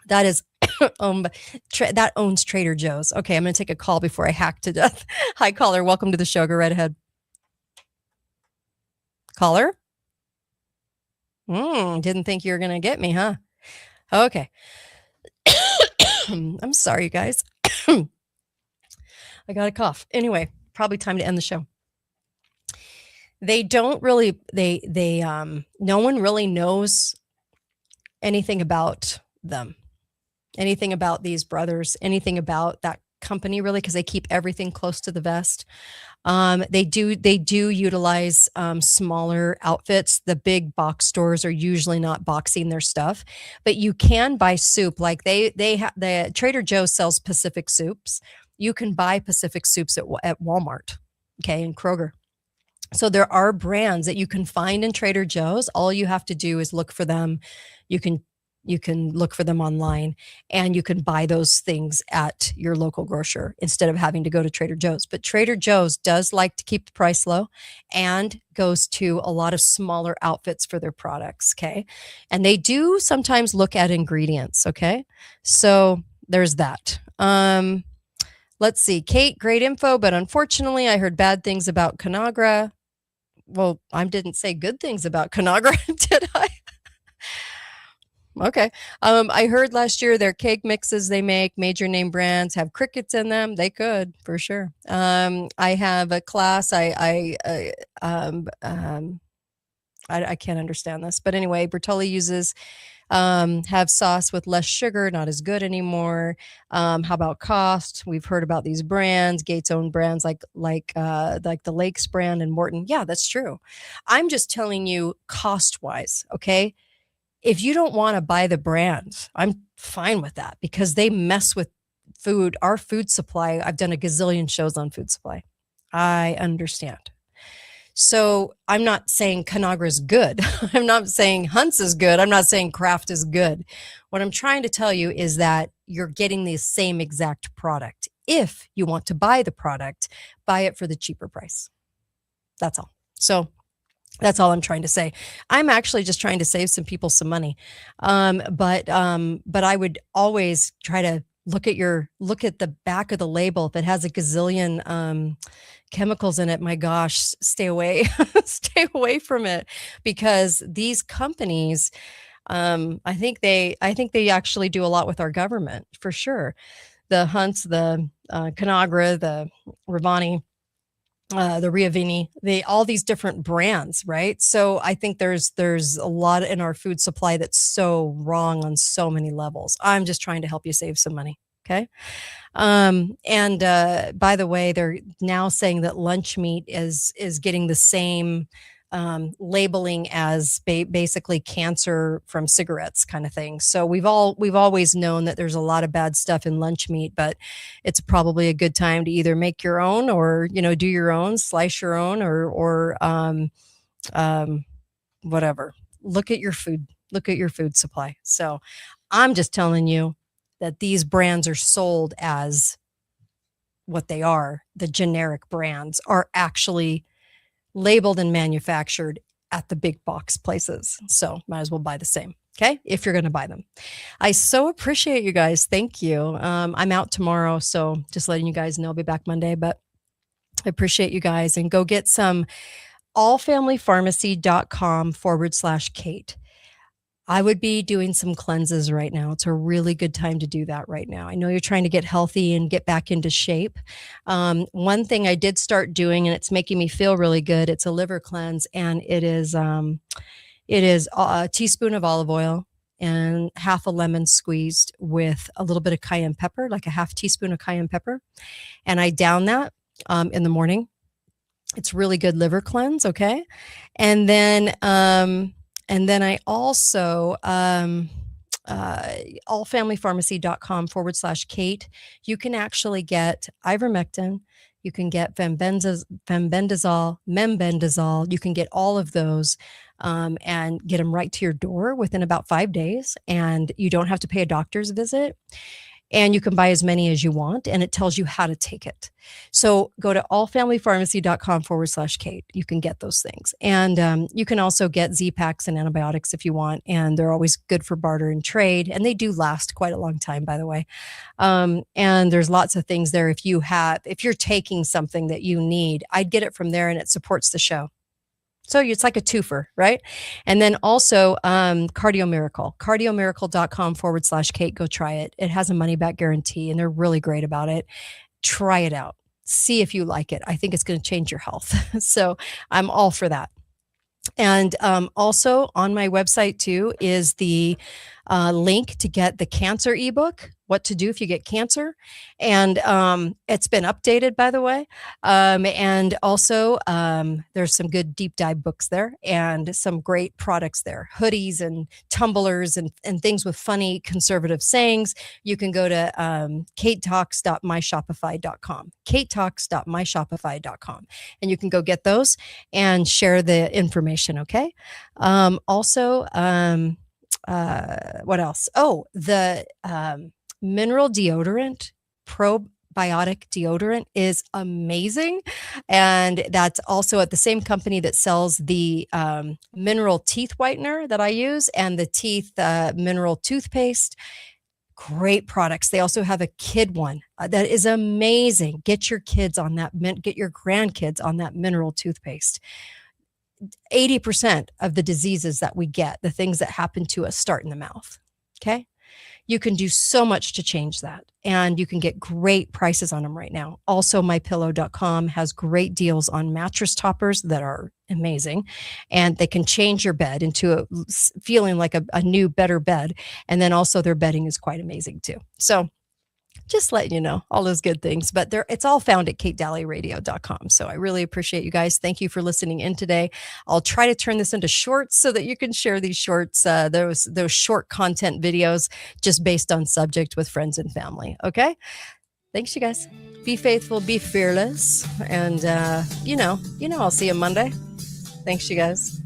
that is that owns Trader Joe's. Okay, I'm going to take a call before I hack to death. Hi, caller. Welcome to the show. Go right ahead. Caller? Didn't think you were going to get me, huh? Okay. I'm sorry, you guys. I got a cough. Anyway, probably time to end the show. They don't really, no one really knows anything about them, anything about these brothers, anything about that company really, because they keep everything close to the vest. They do utilize smaller outfits. The big box stores are usually not boxing their stuff, but you can buy soup. Like the Trader Joe sells Pacific soups. You can buy Pacific soups at Walmart, okay, and Kroger. So there are brands that you can find in Trader Joe's. All you have to do is look for them. You can look for them online, and you can buy those things at your local grocer instead of having to go to Trader Joe's. But Trader Joe's does like to keep the price low and goes to a lot of smaller outfits for their products, okay? And they do sometimes look at ingredients, okay? So there's that. Let's see. Kate, great info, but unfortunately I heard bad things about Conagra. Well, I didn't say good things about Conagra, did I? Okay. I heard last year their cake mixes they make, major name brands, have crickets in them. They could, for sure. I have a class. I can't understand this, but anyway, Bertolli uses have sauce with less sugar, not as good anymore. How about cost? We've heard about these brands, Gates owned brands like the Lakes brand and Morton. Yeah, that's true. I'm just telling you cost wise. Okay. If you don't want to buy the brands, I'm fine with that because they mess with food, our food supply. I've done a gazillion shows on food supply. I understand. So I'm not saying Conagra is good. I'm not saying Hunt's is good. I'm not saying Kraft is good. What I'm trying to tell you is that you're getting the same exact product. If you want to buy the product, buy it for the cheaper price. That's all. So that's all I'm trying to say. I'm actually just trying to save some people some money. But I would always try to look at the back of the label. If it has a gazillion chemicals in it, my gosh, stay away, stay away from it, because these companies, I think they actually do a lot with our government for sure. The Hunts, the Conagra, the Ravani, the Riavini, all these different brands, right? So I think there's a lot in our food supply that's so wrong on so many levels. I'm just trying to help you save some money. Okay. And by the way, they're now saying that lunch meat is getting the same labeling as basically cancer from cigarettes kind of thing. So we've always known that there's a lot of bad stuff in lunch meat, but it's probably a good time to either make your own or, do your own, slice your own or whatever. Look at your food supply. So I'm just telling you that these brands are sold as what they are. The generic brands are actually labeled and manufactured at the big box places. So might as well buy the same. Okay. If you're going to buy them. I so appreciate you guys. Thank you. I'm out tomorrow. So just letting you guys know, I'll be back Monday, but I appreciate you guys, and go get some allfamilypharmacy.com/Kate. I would be doing some cleanses right now. It's a really good time to do that right now. I know you're trying to get healthy and get back into shape. One thing I did start doing, and it's making me feel really good, it's a liver cleanse, and it is a teaspoon of olive oil and half a lemon squeezed with a little bit of cayenne pepper, like a half teaspoon of cayenne pepper. And I down that in the morning. It's really good liver cleanse. Okay. And then I also, allfamilypharmacy.com/Kate, you can actually get ivermectin. You can get fenbendazole, membendazole. You can get all of those and get them right to your door within about 5 days. And you don't have to pay a doctor's visit. And you can buy as many as you want, and it tells you how to take it. So go to allfamilypharmacy.com/Kate. You can get those things. And you can also get Z-Packs and antibiotics if you want. And they're always good for barter and trade. And they do last quite a long time, by the way. And there's lots of things there. If you're taking something that you need, I'd get it from there, and it supports the show. So it's like a twofer, right? And then also Cardio Miracle, cardiomiracle.com/Kate. Go try it. It has a money back guarantee, and they're really great about it. Try it out. See if you like it. I think it's going to change your health. So I'm all for that. And also on my website too is the link to get the cancer ebook, What to Do If You Get Cancer. And it's been updated, by the way. And also there's some good deep dive books there and some great products there, hoodies and tumblers and things with funny conservative sayings. You can go to katetalks.myshopify.com, katetalks.myshopify.com, and you can go get those and share the information. Okay. Also, what else? Oh, the mineral deodorant, probiotic deodorant is amazing. And that's also at the same company that sells the mineral teeth whitener that I use and the teeth mineral toothpaste. Great products. They also have a kid one that is amazing. Get your kids on that, get your grandkids on that mineral toothpaste. 80% of the diseases that we get, the things that happen to us, start in the mouth. Okay. You can do so much to change that, and you can get great prices on them right now. Also, mypillow.com has great deals on mattress toppers that are amazing, and they can change your bed into feeling like a new, better bed. And then also their bedding is quite amazing too. So just letting you know all those good things, but it's all found at katedalleyradio.com. So I really appreciate you guys. Thank you for listening in today. I'll try to turn this into shorts so that you can share these shorts, those short content videos just based on subject with friends and family. Okay. Thanks, you guys. Be faithful, be fearless. And, I'll see you Monday. Thanks, you guys.